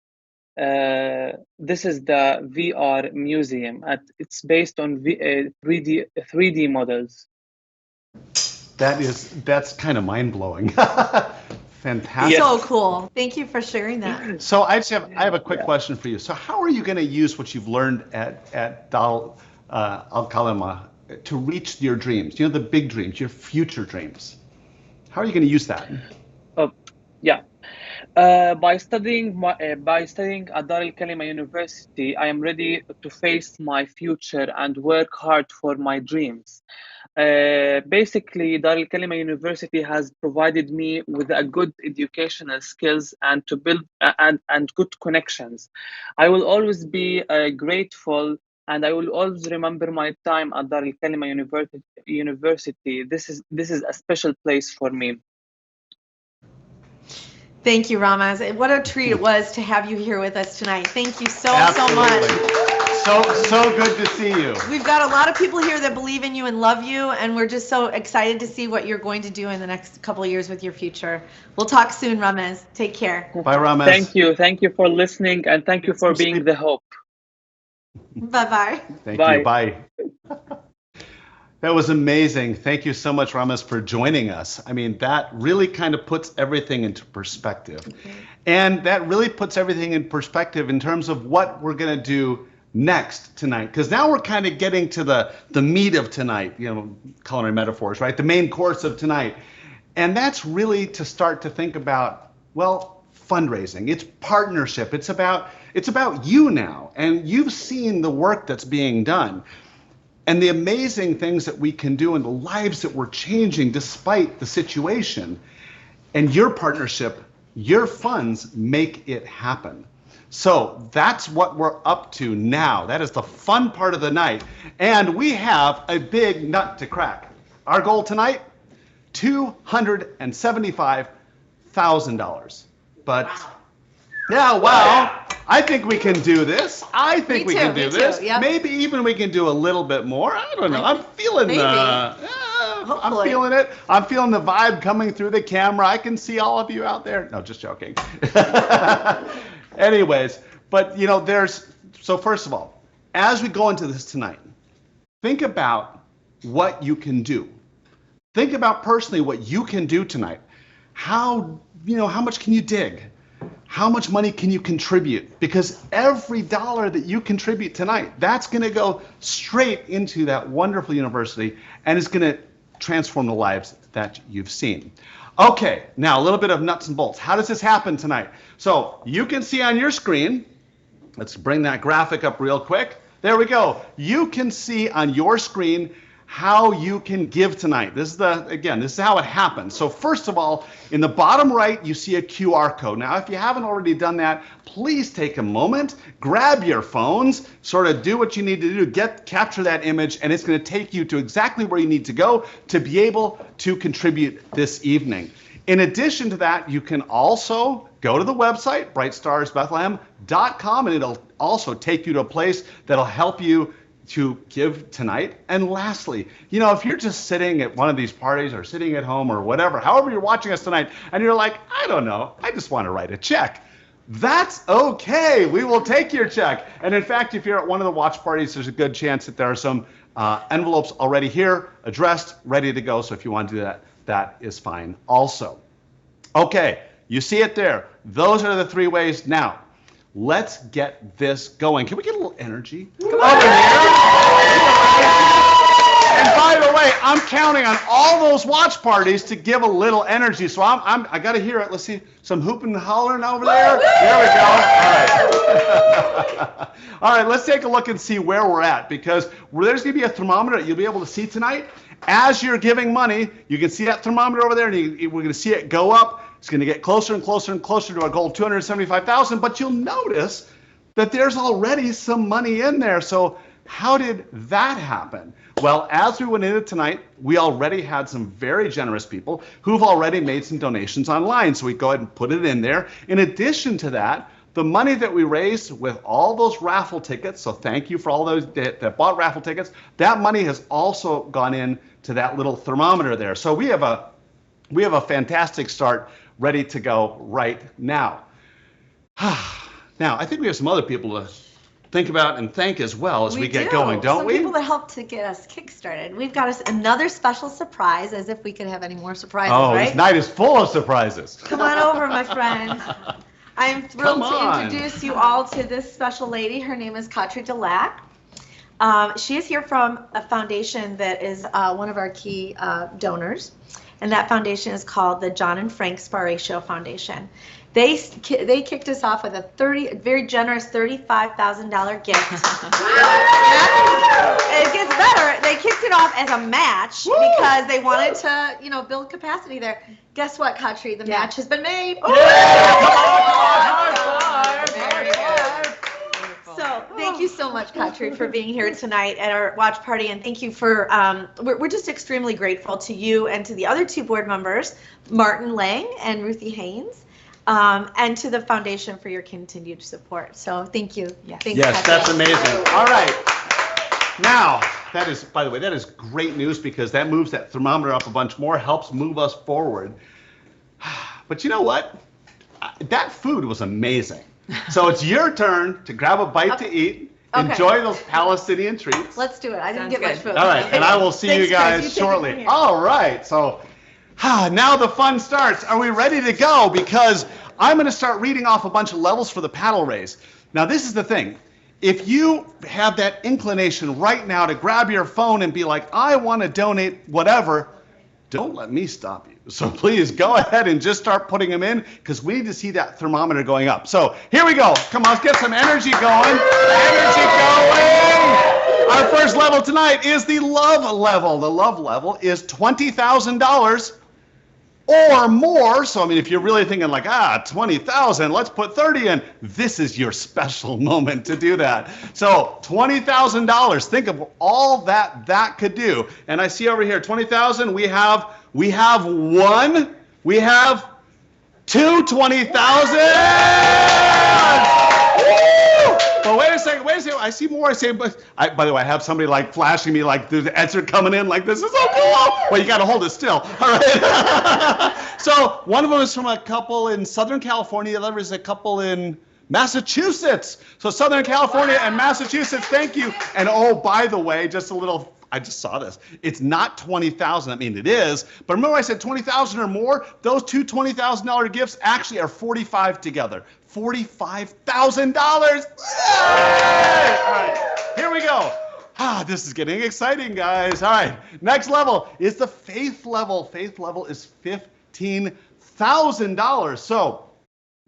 this is the VR museum. It's based on 3D models. That's kind of mind-blowing. Fantastic. Yes. So cool. Thank you for sharing that. So I have a quick question for you. So how are you going to use what you've learned at Dar al-Kalima to reach your dreams? The big dreams, your future dreams. How are you going to use that? Yeah. By studying at Dar al-Kalima University, I am ready to face my future and work hard for my dreams. Basically, Dar al-Kalima University has provided me with a good educational skills and to build and good connections. I will always be grateful, and I will always remember my time at Dar al-Kalima University. This is a special place for me. Thank you, Ramaz. What a treat it was to have you here with us tonight. Thank you so Absolutely. much. So good to see you. We've got a lot of people here that believe in you and love you, and we're just so excited to see what you're going to do in the next couple of years with your future. We'll talk soon, Ramaz. Take care. Bye, Ramaz. Thank you for listening, and thank you for being the hope. Bye-bye. Thank you. Bye. That was amazing. Thank you so much, Ramaz, for joining us. I mean, that really kind of puts everything into perspective. And that really puts everything in perspective in terms of what we're going to do next tonight. Because now we're kind of getting to the meat of tonight, you know, culinary metaphors, right? The main course of tonight. And that's really to start to think about, well, fundraising. It's partnership. It's about you now. And you've seen the work that's being done. And the amazing things that we can do and the lives that we're changing despite the situation. And your partnership, your funds make it happen. So that's what we're up to now. That is the fun part of the night. And we have a big nut to crack. Our goal tonight, $275,000. But yeah, wow. I think we can do this. I think we can do this. Yep. Maybe even we can do a little bit more. I don't know. I'm feeling I'm feeling it. I'm feeling the vibe coming through the camera. I can see all of you out there. No, just joking. Anyways, but you know, so first of all, as we go into this tonight, think about what you can do. Think about personally what you can do tonight. How much can you dig? How much money can you contribute? Because every dollar that you contribute tonight, that's going to go straight into that wonderful university and is going to transform the lives that you've seen. Okay, now a little bit of nuts and bolts. How does this happen tonight? So you can see on your screen, let's bring that graphic up real quick. There we go. You can see on your screen how you can give tonight. This is how it happens. So first of all, in the bottom right, you see a QR code. Now, if you haven't already done that, please take a moment, grab your phones, sort of do what you need to do, capture that image, and it's going to take you to exactly where you need to go to be able to contribute this evening. In addition to that, you can also go to the website, brightstarsbethlehem.com, and it'll also take you to a place that'll help you to give tonight. And lastly, you know, if you're just sitting at one of these parties or sitting at home or whatever, however you're watching us tonight, and you're like, I don't know, I just want to write a check. That's okay. We will take your check. And in fact, if you're at one of the watch parties, there's a good chance that there are some envelopes already here, addressed, ready to go. So if you want to do that, that is fine also. Okay, you see it there. Those are the three ways. Now, let's get this going. Can we get a little energy over here? And by the way, I'm counting on all those watch parties to give a little energy. So I got to hear it. Let's see some hooping and hollering over there. There we go. All right. All right, let's take a look and see where we're at, because there's going to be a thermometer that you'll be able to see tonight. As you're giving money, you can see that thermometer over there, and we're going to see it go up. It's going to get closer and closer and closer to our goal of $275,000, but you'll notice that there's already some money in there. So how did that happen? Well, as we went into tonight, we already had some very generous people who've already made some donations online. So we go ahead and put it in there. In addition to that, the money that we raised with all those raffle tickets, so thank you for all those that bought raffle tickets, that money has also gone in to that little thermometer there. So we have a fantastic start ready to go right now. Now, I think we have some other people to think about and thank as well as we get going, don't we? Some people that helped to get us kick-started. We've got us another special surprise, as if we could have any more surprises, right? This night is full of surprises. Come on over, my friend. I'm thrilled to introduce you all to this special lady. Her name is Katri Delac. She is here from a foundation that is one of our key donors. and that foundation is called the John and Frank Sparatio Foundation. They kicked us off with a very generous $35,000 gift. It gets better. They kicked it off as a match because they wanted to, build capacity there. Guess what, Katri? The match has been made. So thank you so much, Katri, for being here tonight at our watch party, and thank you for. We're just extremely grateful to you and to the other two board members, Martin Lang and Ruthie Haynes. And to the foundation for your continued support. So thank you. Yes, that's amazing. All right. Now, that is, by the way, that is great news because that moves that thermometer up a bunch more, helps move us forward. But you know what? That food was amazing. So it's your turn to grab a bite to eat. Okay. Enjoy those Palestinian treats. Let's do it. I didn't get much food. All right, and I will see you guys shortly. All right, so now the fun starts. Are we ready to go? Because I'm going to start reading off a bunch of levels for the paddle race. Now, this is the thing. If you have that inclination right now to grab your phone and be like, I want to donate whatever, don't let me stop you. So please go ahead and just start putting them in because we need to see that thermometer going up. So here we go. Come on, let's get some energy going. Energy going. Our first level tonight is the love level. The love level is $20,000 or more. So, I mean, if you're really thinking like, 20,000, let's put 30 in. This is your special moment to do that. So $20,000, think of all that could do. And I see over here, 20,000, we have one, we have two 20,000. But wait a second, I see more, but by the way, I have somebody like flashing me like there's the answer coming in like this is so cool. Well, you got to hold it still, all right? So one of them is from a couple in Southern California, the other is a couple in Massachusetts. So Southern California and Massachusetts, thank you. And oh, by the way, just a little, I just saw this. It's not 20,000. I mean, it is. But remember I said 20,000 or more? Those two $20,000 gifts actually are 45 together. $45,000. All right, here we go. This is getting exciting, guys. All right, next level is the faith level. Faith level is $15,000. So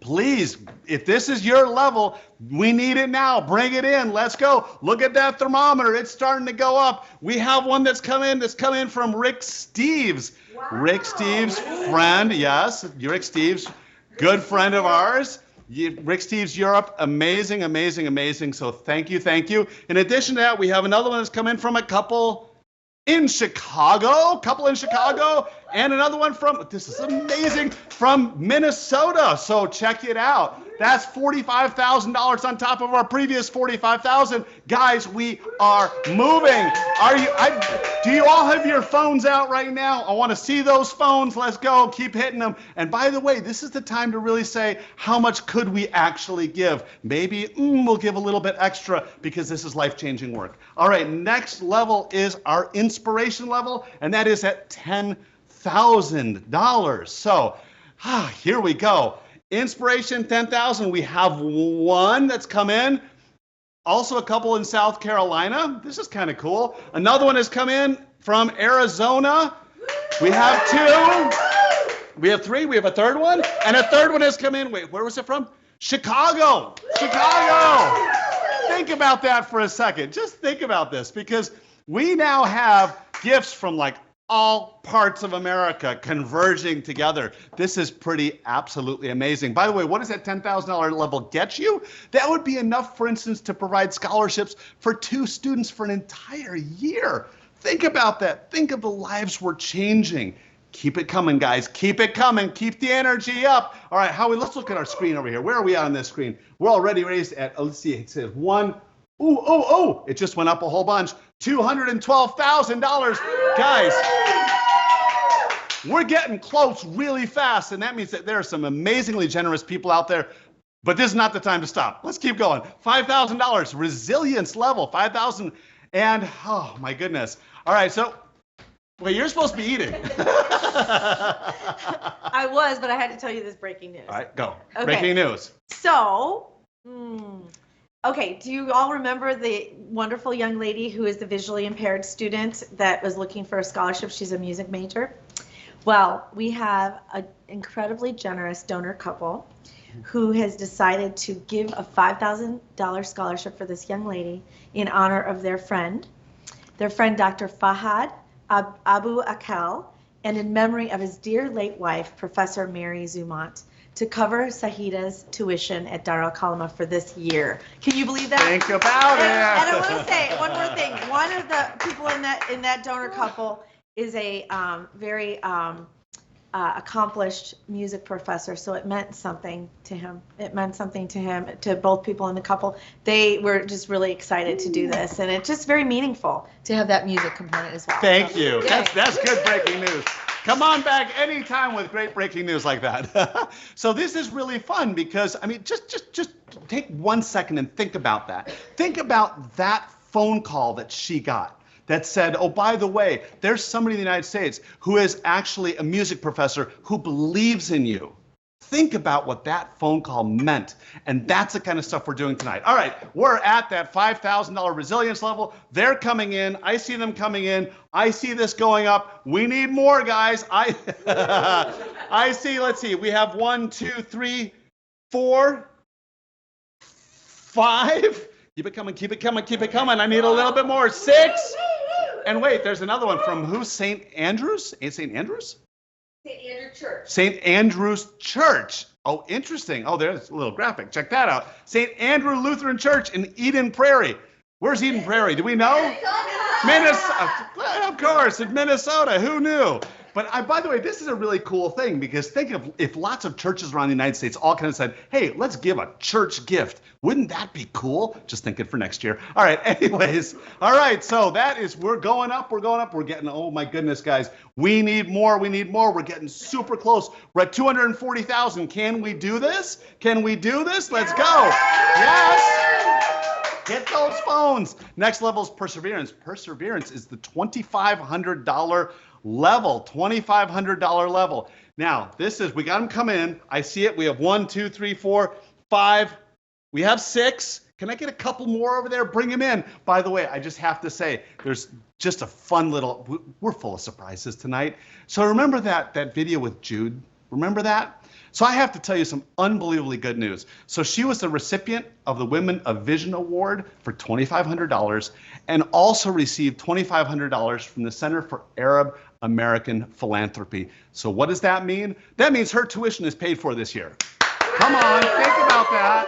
please, if this is your level, we need it now. Bring it in. Let's go. Look at that thermometer. It's starting to go up. We have one that's come in from Rick Steves. Wow. Rick Steves' friend. Yes, Rick Steves, good friend of ours. Rick Steves Europe, amazing, amazing, amazing. So thank you, thank you. In addition to that, we have another one that's come in from a couple in Chicago, and another one from, this is amazing, from Minnesota. So check it out. That's $45,000 on top of our previous $45,000. Guys, we are moving. Do you all have your phones out right now? I want to see those phones. Let's go. Keep hitting them. And by the way, this is the time to really say, how much could we actually give? Maybe we'll give a little bit extra because this is life-changing work. All right, next level is our inspiration level, and that is at $10,000. So here we go. Inspiration, 10,000. We have one that's come in. Also a couple in South Carolina. This is kind of cool. Another one has come in from Arizona. We have two. We have three. We have a third one. And a third one has come in. Wait, where was it from? Chicago. Chicago. Think about that for a second. Just think about this because we now have gifts from like all parts of America converging together. This is pretty absolutely amazing. By the way, what does that $10,000 level get you? That would be enough, for instance, to provide scholarships for 2 students for an entire year. Think about that. Think of the lives we're changing. Keep it coming, guys. Keep it coming. Keep the energy up. All right, Howie, let's look at our screen over here. Where are we on this screen? We're already raised at, let's see, it says one. Ooh, it just went up a whole bunch. $212,000. Guys, we're getting close really fast, and that means that there are some amazingly generous people out there, but this is not the time to stop. Let's keep going. $5,000, resilience level, 5,000, and oh my goodness. All right, so, wait, you're supposed to be eating. I was, but I had to tell you this breaking news. All right, go. Okay. Breaking news. So, okay, do you all remember the wonderful young lady who is the visually impaired student that was looking for a scholarship? She's a music major. Well, we have an incredibly generous donor couple who has decided to give a $5,000 scholarship for this young lady in honor of their friend Dr. Fahad Abu Akel, and in memory of his dear late wife, Professor Mary Zumant, to cover Sahida's tuition at Dar al-Kalima for this year. Can you believe that? Think about it. And I want to say one more thing. One of the people in that donor couple is a very accomplished music professor, so it meant something to him. It meant something to him, to both people in the couple. They were just really excited to do this, and it's just very meaningful to have that music component as well. Thank you. That's good breaking news. Come on back anytime with great breaking news like that. So this is really fun because, I mean, just take 1 second and think about that. Think about that phone call that she got that said, oh, by the way, there's somebody in the United States who is actually a music professor who believes in you. Think about what that phone call meant. And that's the kind of stuff we're doing tonight. All right, we're at that $5,000 resilience level. They're coming in. I see them coming in. I see this going up. We need more, guys. I see, let's see, we have 1, 2, 3, 4, 5. Keep it coming, keep it coming, keep it coming. I need a little bit more. 6. And wait, there's another one from who? St. Andrews? St. Andrews? St. Andrew Church. St. Andrew's Church. Oh, interesting. Oh, there's a little graphic. Check that out. St. Andrew Lutheran Church in Eden Prairie. Where's Eden Prairie? Do we know? Minnesota. Of course, in Minnesota. Who knew? But by the way, this is a really cool thing because think of if lots of churches around the United States all kind of said, hey, let's give a church gift. Wouldn't that be cool? Just thinking for next year. All right, anyways. All right, so that is, we're going up, we're going up. We're getting, oh my goodness, guys. We need more, we need more. We're getting super close. We're at 240,000. Can we do this? Can we do this? Let's go. Yes. Hit those phones. Next level is perseverance. Perseverance is the $2,500 level, $2,500 level. Now, this is, we got them come in. I see it. We have 1, 2, 3, 4, 5. We have 6. Can I get a couple more over there? Bring them in. By the way, I just have to say, there's just a fun little, we're full of surprises tonight. So remember that video with Jude? Remember that? So I have to tell you some unbelievably good news. So she was the recipient of the Women of Vision Award for $2,500 and also received $2,500 from the Center for Arab American Philanthropy. So what does that mean? That means her tuition is paid for this year. Come on, think about that.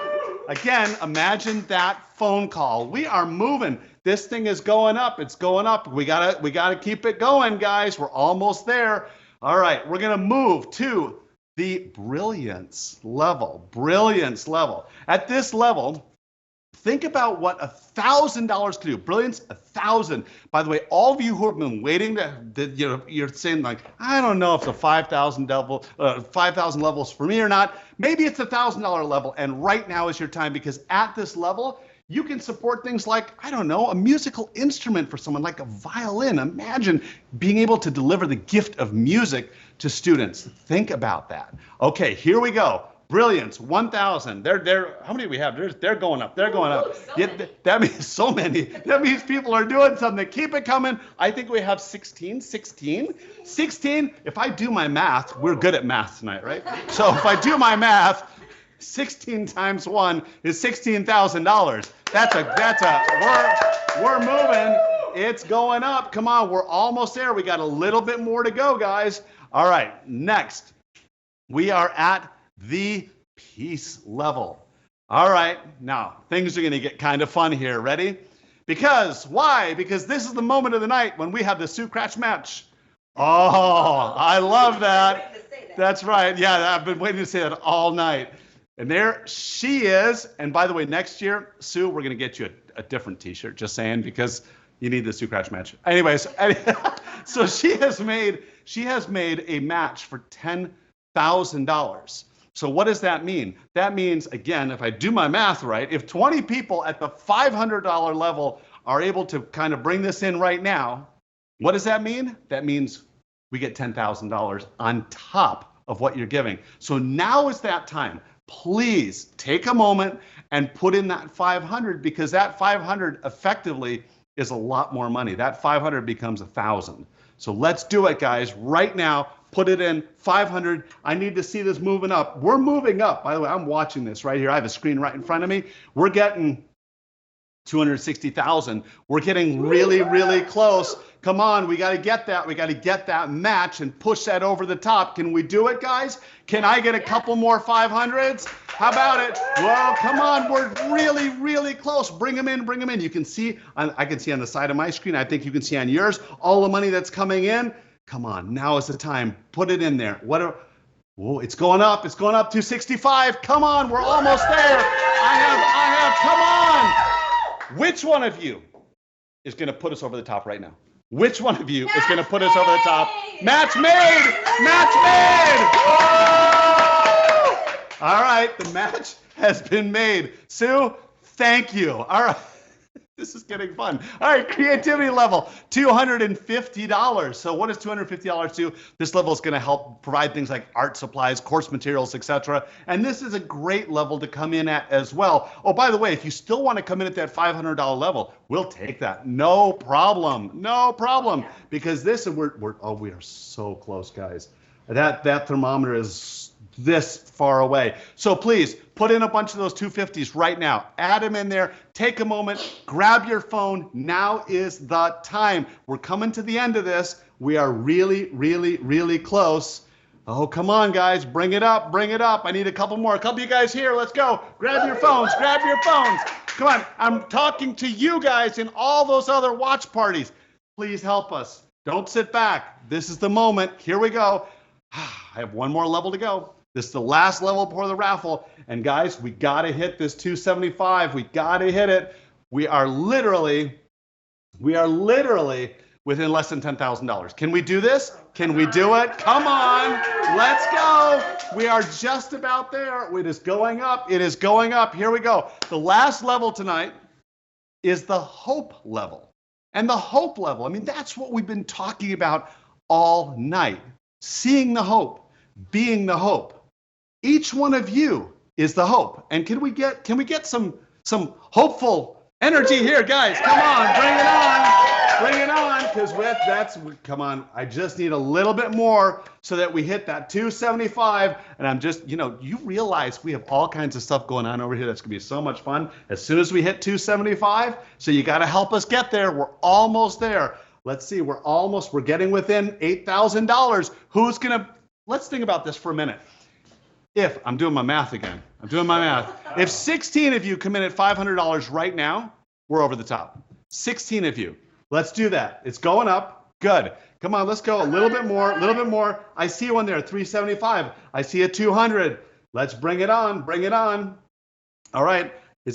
Again, imagine that phone call. We are moving. This thing is going up. It's going up. We gotta keep it going, guys. We're almost there. All right, we're gonna move to the brilliance level. Brilliance level. At this level, think about what $1,000 could do. Brilliance, 1,000. By the way, all of you who have been waiting you're saying like, I don't know if the 5,000 level, 5,000 levels for me or not. Maybe it's $1,000 level, and right now is your time because at this level, you can support things like, I don't know, a musical instrument for someone like a violin. Imagine being able to deliver the gift of music to students. Think about that. Okay, here we go. Brilliance, 1,000. They're how many do we have? They're going up. They're going up. That means so many. That means people are doing something. Keep it coming. I think we have 16. 16. If I do my math, we're good at math tonight, right? So if I do my math, 16 times 1 is $16,000. We're moving. It's going up. Come on, we're almost there. We got a little bit more to go, guys. All right, next, we are at the peace level. All right, now things are going to get kind of fun here. Ready? Because why? Because this is the moment of the night when we have the Sue-Cratch match. Oh, I love that. That's right. Yeah, I've been waiting to say that all night. And there she is. And by the way, next year, Sue, we're going to get you a different T-shirt. Just saying, because you need the Sue-Cratch match. Anyways, so she has made a match for $10,000. So what does that mean? That means, again, if I do my math right, if 20 people at the $500 level are able to kind of bring this in right now, what does that mean? That means we get $10,000 on top of what you're giving. So now is that time. Please take a moment and put in that 500 because that 500 effectively is a lot more money. That 500 becomes 1,000. So let's do it, guys. Right now, Put it in 500. I need to see this moving up. We're moving up. By the way, I'm watching this right here. I have a screen right in front of me. We're getting 260,000. We're getting really, really close. Come on, we got to get that. We got to get that match and push that over the top. Can we do it, guys? Can I get a couple more 500s? How about it? Well, come on. We're really, really close. Bring them in. Bring them in. You can see, I can see on the side of my screen. I think you can see on yours all the money that's coming in. Come on, now is the time. Put it in there. Whoa, it's going up. It's going up to 65. Come on, we're almost there. Come on. Which one of you is going to put us over the top right now? Which one of you is going to put us over the top? Match made! Match made! Whoa! All right, the match has been made. Sue, thank you. All right. This is getting fun. All right, creativity level, $250. So what does $250 do? This level is going to help provide things like art supplies, course materials, etc. And this is a great level to come in at as well. Oh, by the way, if you still want to come in at that $500 level, we'll take that. No problem. No problem. Because this, we are so close, guys. That thermometer is this far away. So please put in a bunch of those 250s right now. Add them in there. Take a moment. Grab your phone. Now is the time. We're coming to the end of this. We are really, really, really close. Oh, come on, guys. Bring it up. Bring it up. I need a couple more. A couple of you guys here. Let's go. Grab your phones. Grab your phones. Come on. I'm talking to you guys in all those other watch parties. Please help us. Don't sit back. This is the moment. Here we go. I have one more level to go. This is the last level before the raffle. And guys, we got to hit this 275. We got to hit it. We are literally within less than $10,000. Can we do this? Can we do it? Come on. Let's go. We are just about there. It is going up. It is going up. Here we go. The last level tonight is the hope level. And the hope level, I mean, that's what we've been talking about all night. Seeing the hope, being the hope. Each one of you is the hope. And can we get some hopeful energy here, guys? Come on, bring it on. Bring it on, because come on, I just need a little bit more so that we hit that 275. And I'm just, you realize we have all kinds of stuff going on over here that's gonna be so much fun. As soon as we hit 275, so you gotta help us get there. We're almost there. Let's see, we're getting within $8,000. Let's think about this for a minute. I'm doing my math again. If 16 of you come in at $500 right now, we're over the top. 16 of you. Let's do that. It's going up. Good. Come on, let's go a little bit more, a little bit more. I see one there, 375. I see a 200. Let's bring it on, bring it on. All right.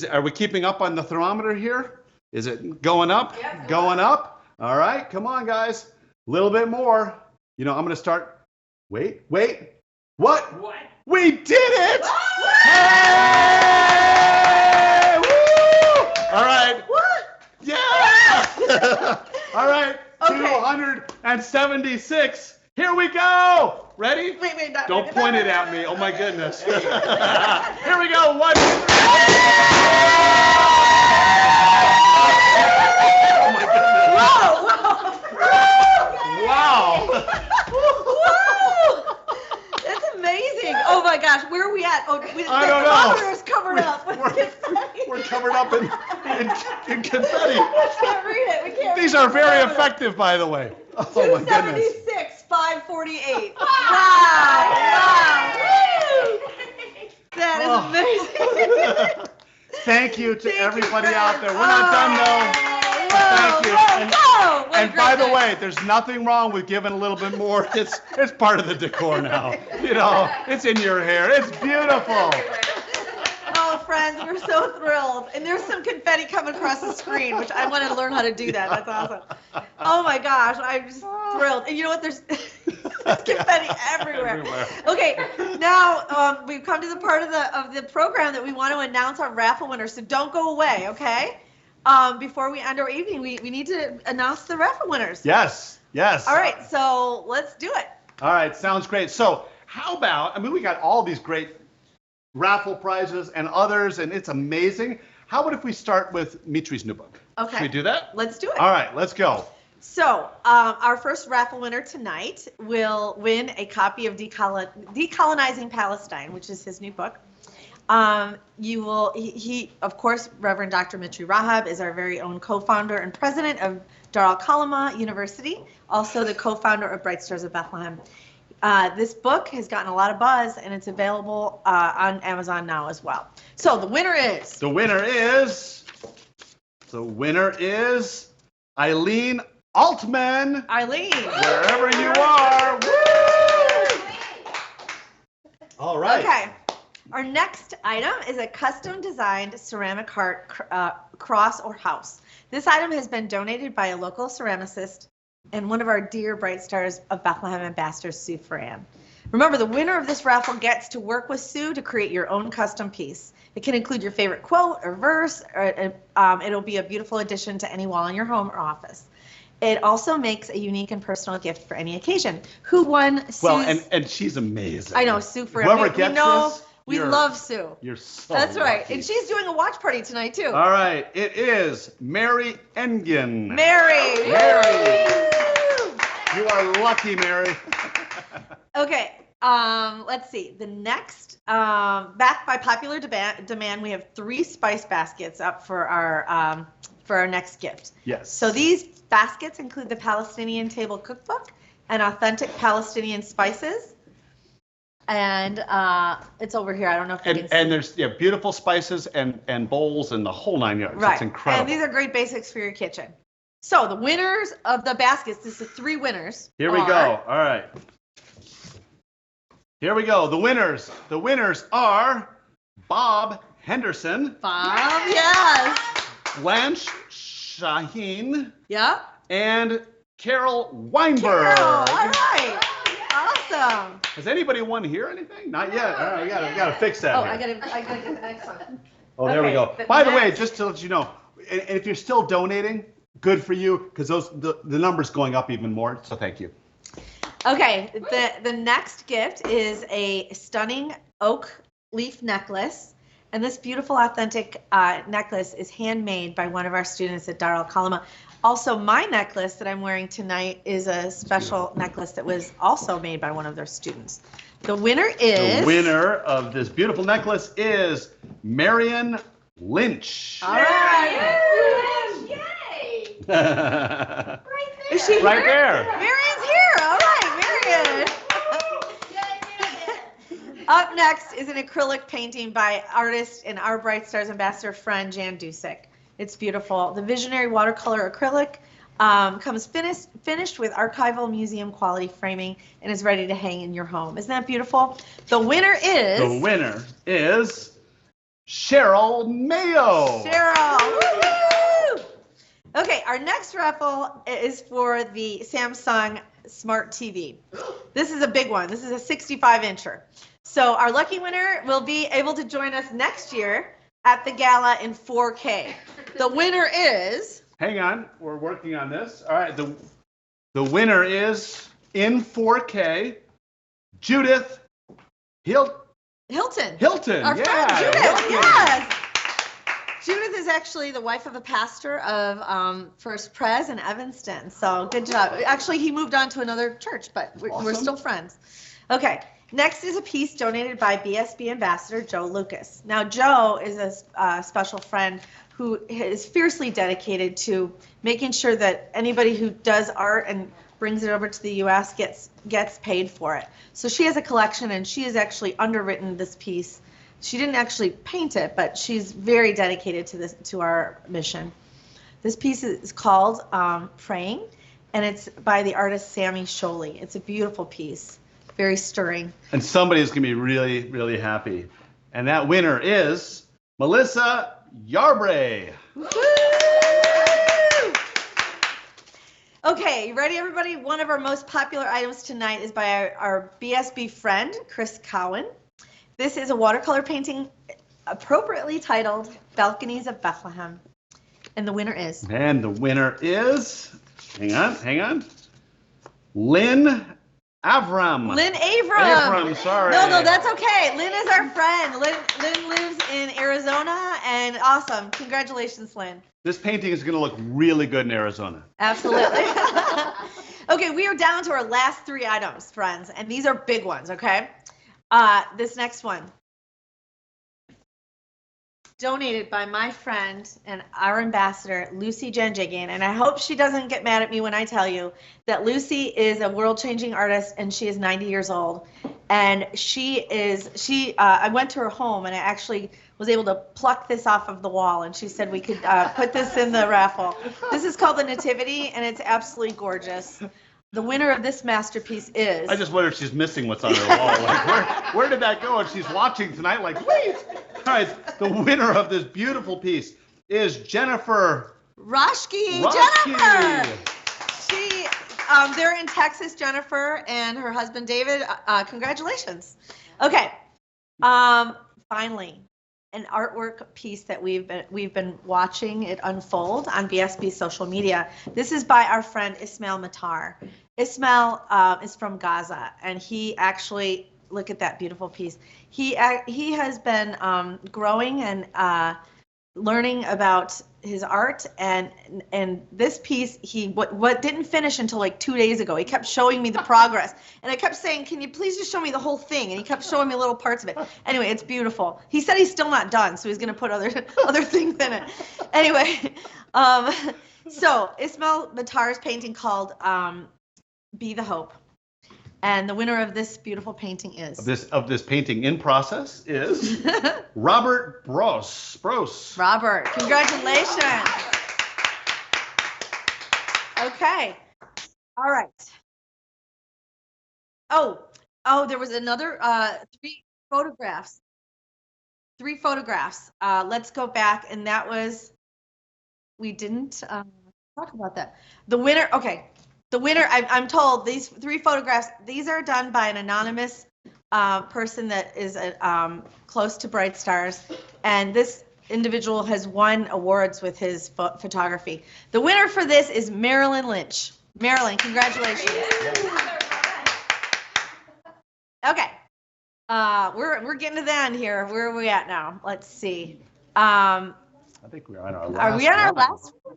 Are we keeping up on the thermometer here? Is it going up? Yep. Going up? All right, come on, guys. A little bit more. I'm going to start. Wait. What? We did it! Hey! Woo! All right. What? Yeah! All right, okay. 276. Here we go. Ready? Wait. Don't point it at me. Oh, my goodness. Here we go. 1, 2, 3. Oh, my goodness. Wow. That's amazing. Oh my gosh, where are we at? Oh, the thermometer is covered up. We're covered up in confetti. We can't read it. These are very effective, by the way. Oh my goodness. 276, 548. Wow. That is amazing. Thank you to everybody out there. We're not done though. Thank you. And by the way, there's nothing wrong with giving a little bit more. It's part of the decor now. It's in your hair. It's beautiful. Oh, friends, we're so thrilled. And there's some confetti coming across the screen, which I want to learn how to do that. That's awesome. Oh my gosh, I'm just thrilled. And you know what? There's confetti everywhere. Okay, now we've come to the part of the program that we want to announce our raffle winners. So don't go away, okay? Before we end our evening, we need to announce the raffle winners. Yes. All right, so let's do it. All right, sounds great. So how about, we got all these great raffle prizes and others, and it's amazing. How about if we start with Mitri's new book? Okay. Should we do that? Let's do it. All right, let's go. So our first raffle winner tonight will win a copy of Decolonizing Palestine, which is his new book. He, of course, Reverend Dr. Mitri Rahab is our very own co-founder and president of Dar al-Kalima University, also the co-founder of Bright Stars of Bethlehem. This book has gotten a lot of buzz, and it's available on Amazon now as well. So the winner is? The winner is Eileen Altman. Eileen. Wherever you are. Woo! All right. Okay. Our next item is a custom designed ceramic heart cross or house. This item has been donated by a local ceramicist and one of our dear Bright Stars of Bethlehem ambassadors, Sue Fran. Remember, the winner of this raffle gets to work with Sue to create your own custom piece. It can include your favorite quote or verse, or it'll be a beautiful addition to any wall in your home or office. It also makes a unique and personal gift for any occasion. Who won Sue's... Well, and she's amazing. I know, Sue Fran. Whoever gets this, we love Sue. You're so That's right. lucky. And she's doing a watch party tonight, too. All right. It is Mary Engen. Mary. You are lucky, Mary. Okay. Let's see. The next, backed by popular demand, we have 3 spice baskets up for our next gift. Yes. So these baskets include the Palestinian Table Cookbook and authentic Palestinian spices. And it's over here. I don't know if you can see. And there's beautiful spices and bowls and the whole 9 yards. Right. It's incredible. And these are great basics for your kitchen. So the winners of the baskets, this is 3 winners. Here we go. All right. Here we go. The winners. The winners are Bob Henderson. Bob, yes. Blanche Shaheen. Yeah. And Carol Weinberg. Carol, all right. Awesome. Has anybody won here anything? Not yet. All right, we gotta fix that. Oh, here. I gotta get the next one. Oh, there we Okay, go. By the way, just to let you know, and if you're still donating, good for you, because the number's going up even more. So thank you. Okay, the next gift is a stunning oak leaf necklace. And this beautiful, authentic necklace is handmade by one of our students at Dar al-Kalima. Also, my necklace that I'm wearing tonight is a special necklace that was also made by one of their students. The winner is... The winner of this beautiful necklace is Marion Lynch. All right. Yay! Right there. Is she right here? there. Marion's here. All right, Marion. Up next is an acrylic painting by artist and our Bright Stars ambassador friend Jan Dusick. It's beautiful. The visionary watercolor acrylic comes finished with archival museum quality framing and is ready to hang in your home. Isn't that beautiful? The winner is... The winner is Cheryl Mayo. Cheryl. Woo-hoo! Okay, our next raffle is for the Samsung Smart TV. This is a big one. This is a 65-incher. So our lucky winner will be able to join us next year at the gala in 4K. The winner is... Hang on, we're working on this. All right, the winner is in 4K, Judith Hilton. Our friend Judith, Hilton. yes. Judith is actually the wife of a pastor of First Pres in Evanston. So good job. Actually, he moved on to another church, but we're still friends. Okay. Next is a piece donated by BSB Ambassador Joe Lucas. Now, Joe is a special friend who is fiercely dedicated to making sure that anybody who does art and brings it over to the U.S. gets paid for it. So she has a collection, and she has actually underwritten this piece. She didn't actually paint it, but she's very dedicated to our mission. This piece is called Praying, and it's by the artist Sammy Sholey. It's a beautiful piece. Very stirring. And somebody's going to be really, really happy. And that winner is Melissa Yarbray. Okay, you ready, everybody? One of our most popular items tonight is by our BSB friend, Chris Cowan. This is a watercolor painting appropriately titled Balconies of Bethlehem. And the winner is? And the winner is, hang on, Lynn Avram. Lynn Avram. Avram, sorry. No, that's okay. Lynn is our friend. Lynn lives in Arizona, and awesome. Congratulations, Lynn. This painting is going to look really good in Arizona. Absolutely. Okay, we are down to our last 3 items, friends, and these are big ones, okay? This next one, donated by my friend and our ambassador, Lucy Janjigian, and I hope she doesn't get mad at me when I tell you that Lucy is a world-changing artist, and she is 90 years old, and I went to her home, and I actually was able to pluck this off of the wall, and she said we could put this in the raffle. This is called the Nativity, and it's absolutely gorgeous. The winner of this masterpiece is... I just wonder if she's missing what's on her wall. Like, where did that go? And she's watching tonight like, wait. All right, the winner of this beautiful piece is Jennifer Roschke. Jennifer! They're in Texas, Jennifer, and her husband, David. Congratulations. Okay. Finally, an artwork piece that we've been watching it unfold on BSB social media. This is by our friend Ismail Matar. Ismail is from Gaza, and he actually, look at that beautiful piece. He has been growing and learning about his art, and this piece what didn't finish until like 2 days ago. He kept showing me the progress, and I kept saying, can you please just show me the whole thing? And he kept showing me little parts of it. Anyway, it's beautiful. He said he's still not done, so he's going to put other things in it. Anyway, so Ismail Matar's painting called Be the Hope, and the winner of this beautiful painting is of this painting in process is Robert Bros. Robert, congratulations. Okay, all right. Oh, there was another 3 photographs. 3 photographs. Let's go back, and that was, we didn't talk about that. The winner, okay. The winner, I'm told, these 3 photographs, these are done by an anonymous person that is close to Bright Stars, and this individual has won awards with his photography. The winner for this is Marilyn Lynch. Marilyn, congratulations. Okay, we're getting to the end here. Where are we at now? Let's see. I think we're on our last. Are we on our last one?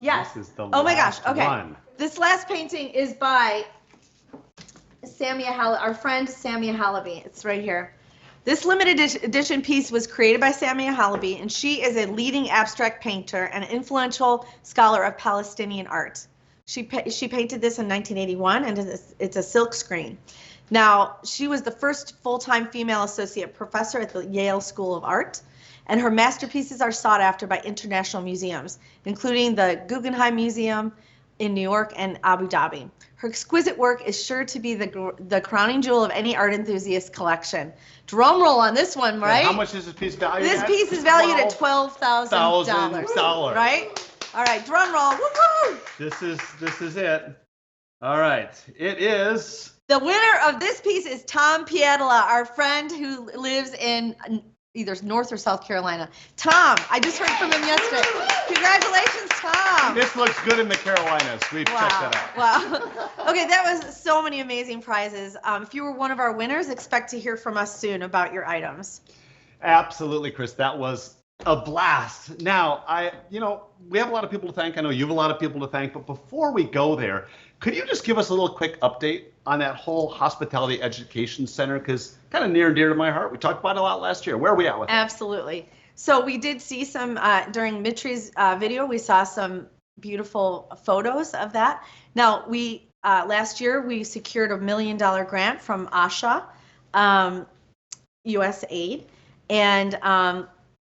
Yes. This is the oh my gosh. last Okay. one. This last painting is by our friend Samia Halaby. It's right here. This limited edition piece was created by Samia Halaby, and she is a leading abstract painter and influential scholar of Palestinian art. She painted this in 1981, and it's a silk screen. Now, she was the first full-time female associate professor at the Yale School of Art, and her masterpieces are sought after by international museums, including the Guggenheim Museum in New York and Abu Dhabi. Her exquisite work is sure to be the crowning jewel of any art enthusiast collection. Drum roll on this one, right? And how much is this piece valued at? This piece is valued at $12,000. Right? All right, drum roll. Woo-hoo! This is it. All right, it is. The winner of this piece is Tom Pietola, our friend who lives in either North or South Carolina. Tom, I just heard from him yesterday. Congratulations, Tom. This looks good in the Carolinas. We've checked that out. Wow. Okay, that was so many amazing prizes. If you were one of our winners, expect to hear from us soon about your items. Absolutely, Chris. That was a blast. Now, we have a lot of people to thank. I know you have a lot of people to thank. But before we go there, could you just give us a little quick update on that whole Hospitality Education Center? Because kind of near and dear to my heart. We talked about it a lot last year. Where are we at with it? Absolutely. So we did see some, during Mitri's video, we saw some beautiful photos of that. Now, last year, we secured a $1 million grant from ASHA, USAID, and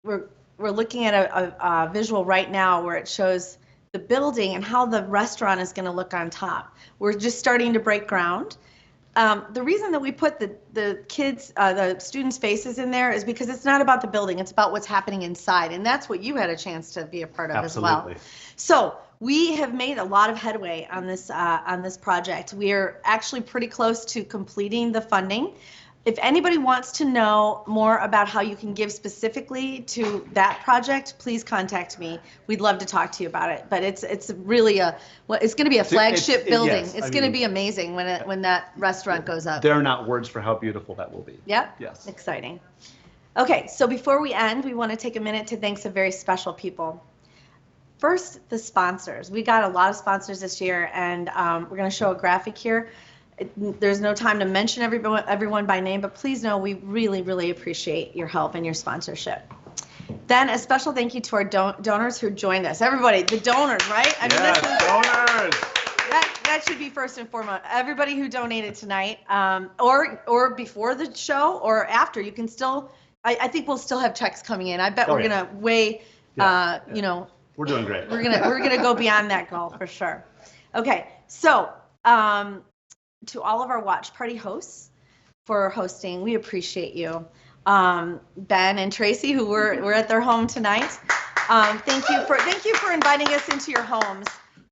we're looking at a visual right now where it shows the building and how the restaurant is going to look on top. We're just starting to break ground. The reason that we put the students' faces in there is because it's not about the building, it's about what's happening inside, and that's what you had a chance to be a part of as well. So we have made a lot of headway on this project. We are actually pretty close to completing the funding. If anybody wants to know more about how you can give specifically to that project, please contact me. We'd love to talk to you about it. But it's really it's going to be a flagship building. It's going to be amazing when that restaurant goes up. There are not words for how beautiful that will be. Yep. Yes. Exciting. Okay, so before we end, we want to take a minute to thank some very special people. First, the sponsors. We got a lot of sponsors this year, and we're going to show a graphic here. There's no time to mention everyone by name, but please know we really, really appreciate your help and your sponsorship. Then a special thank you to our donors who joined us. Everybody, the donors, right? I mean, yes, donors. That should be first and foremost. Everybody who donated tonight, or before the show or after, you can still. I think we'll still have checks coming in. I bet we're gonna weigh. You know. We're doing great. We're gonna go beyond that goal for sure. Okay, so. To all of our watch party hosts for hosting, we appreciate you. Ben and Tracy, who were at their home tonight. Thank you for inviting us into your homes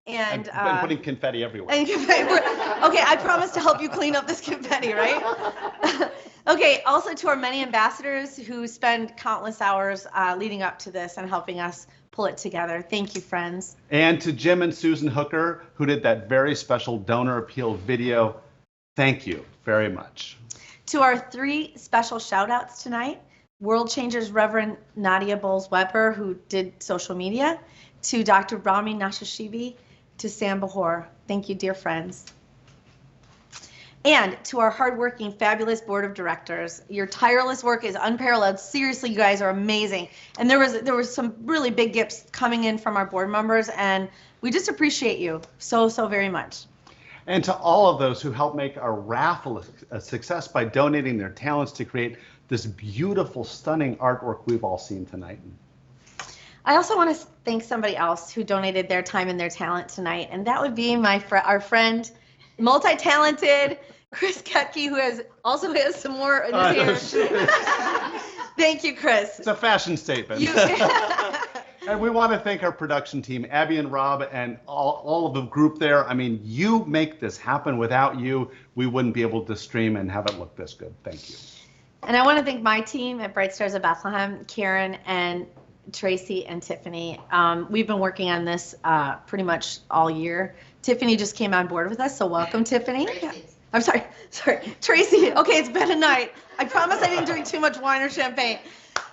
and putting confetti everywhere. And confetti. Okay, I promise to help you clean up this confetti, right? Okay. Also to our many ambassadors who spend countless hours leading up to this and helping us pull it together. Thank you, friends. And to Jim and Susan Hooker, who did that very special donor appeal video. Thank you very much. To our 3 special shout outs tonight, World Changers Reverend Nadia Bowles-Weber, who did social media, to Dr. Rami Nashashibi, to Sam Bahor. Thank you, dear friends. And to our hardworking, fabulous board of directors, your tireless work is unparalleled. Seriously, you guys are amazing. And there was some really big gifts coming in from our board members, and we just appreciate you so very much. And to all of those who helped make our raffle a success by donating their talents to create this beautiful, stunning artwork we've all seen tonight. I also want to thank somebody else who donated their time and their talent tonight, and that would be our friend, multi-talented Chris Ketke, who also has some more in his hair. Thank you, Chris. It's a fashion statement. And we want to thank our production team, Abby and Rob, and all of the group there. I mean, you make this happen. Without you, we wouldn't be able to stream and have it look this good. Thank you. And I want to thank my team at Bright Stars of Bethlehem, Karen and Tracy and Tiffany. We've been working on this pretty much all year. Tiffany just came on board with us, so welcome, Tiffany. I'm sorry, Tracy. Okay, it's been a night. I promise I didn't drink too much wine or champagne.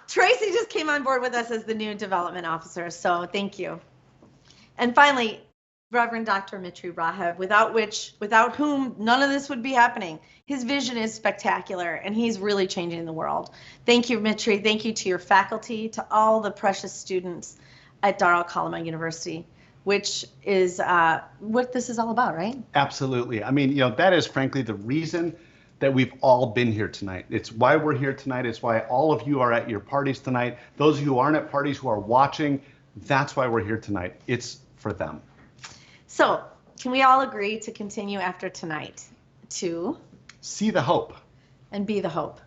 Tracy just came on board with us as the new development officer, so thank you. And finally, Reverend Dr. Mitri Raheb, without whom none of this would be happening. His vision is spectacular, and he's really changing the world. Thank you, Mitri. Thank you to your faculty, to all the precious students at Dar al-Kalima University, which is what this is all about, right? Absolutely. I mean, that is frankly the reason that we've all been here tonight. It's why we're here tonight. It's why all of you are at your parties tonight. Those of you who aren't at parties, who are watching, that's why we're here tonight. It's for them. So, can we all agree to continue after tonight to see the hope and be the hope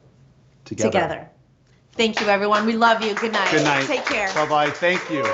together? Thank you, everyone. We love you. Good night. Good night. Take care. Bye-bye. Thank you.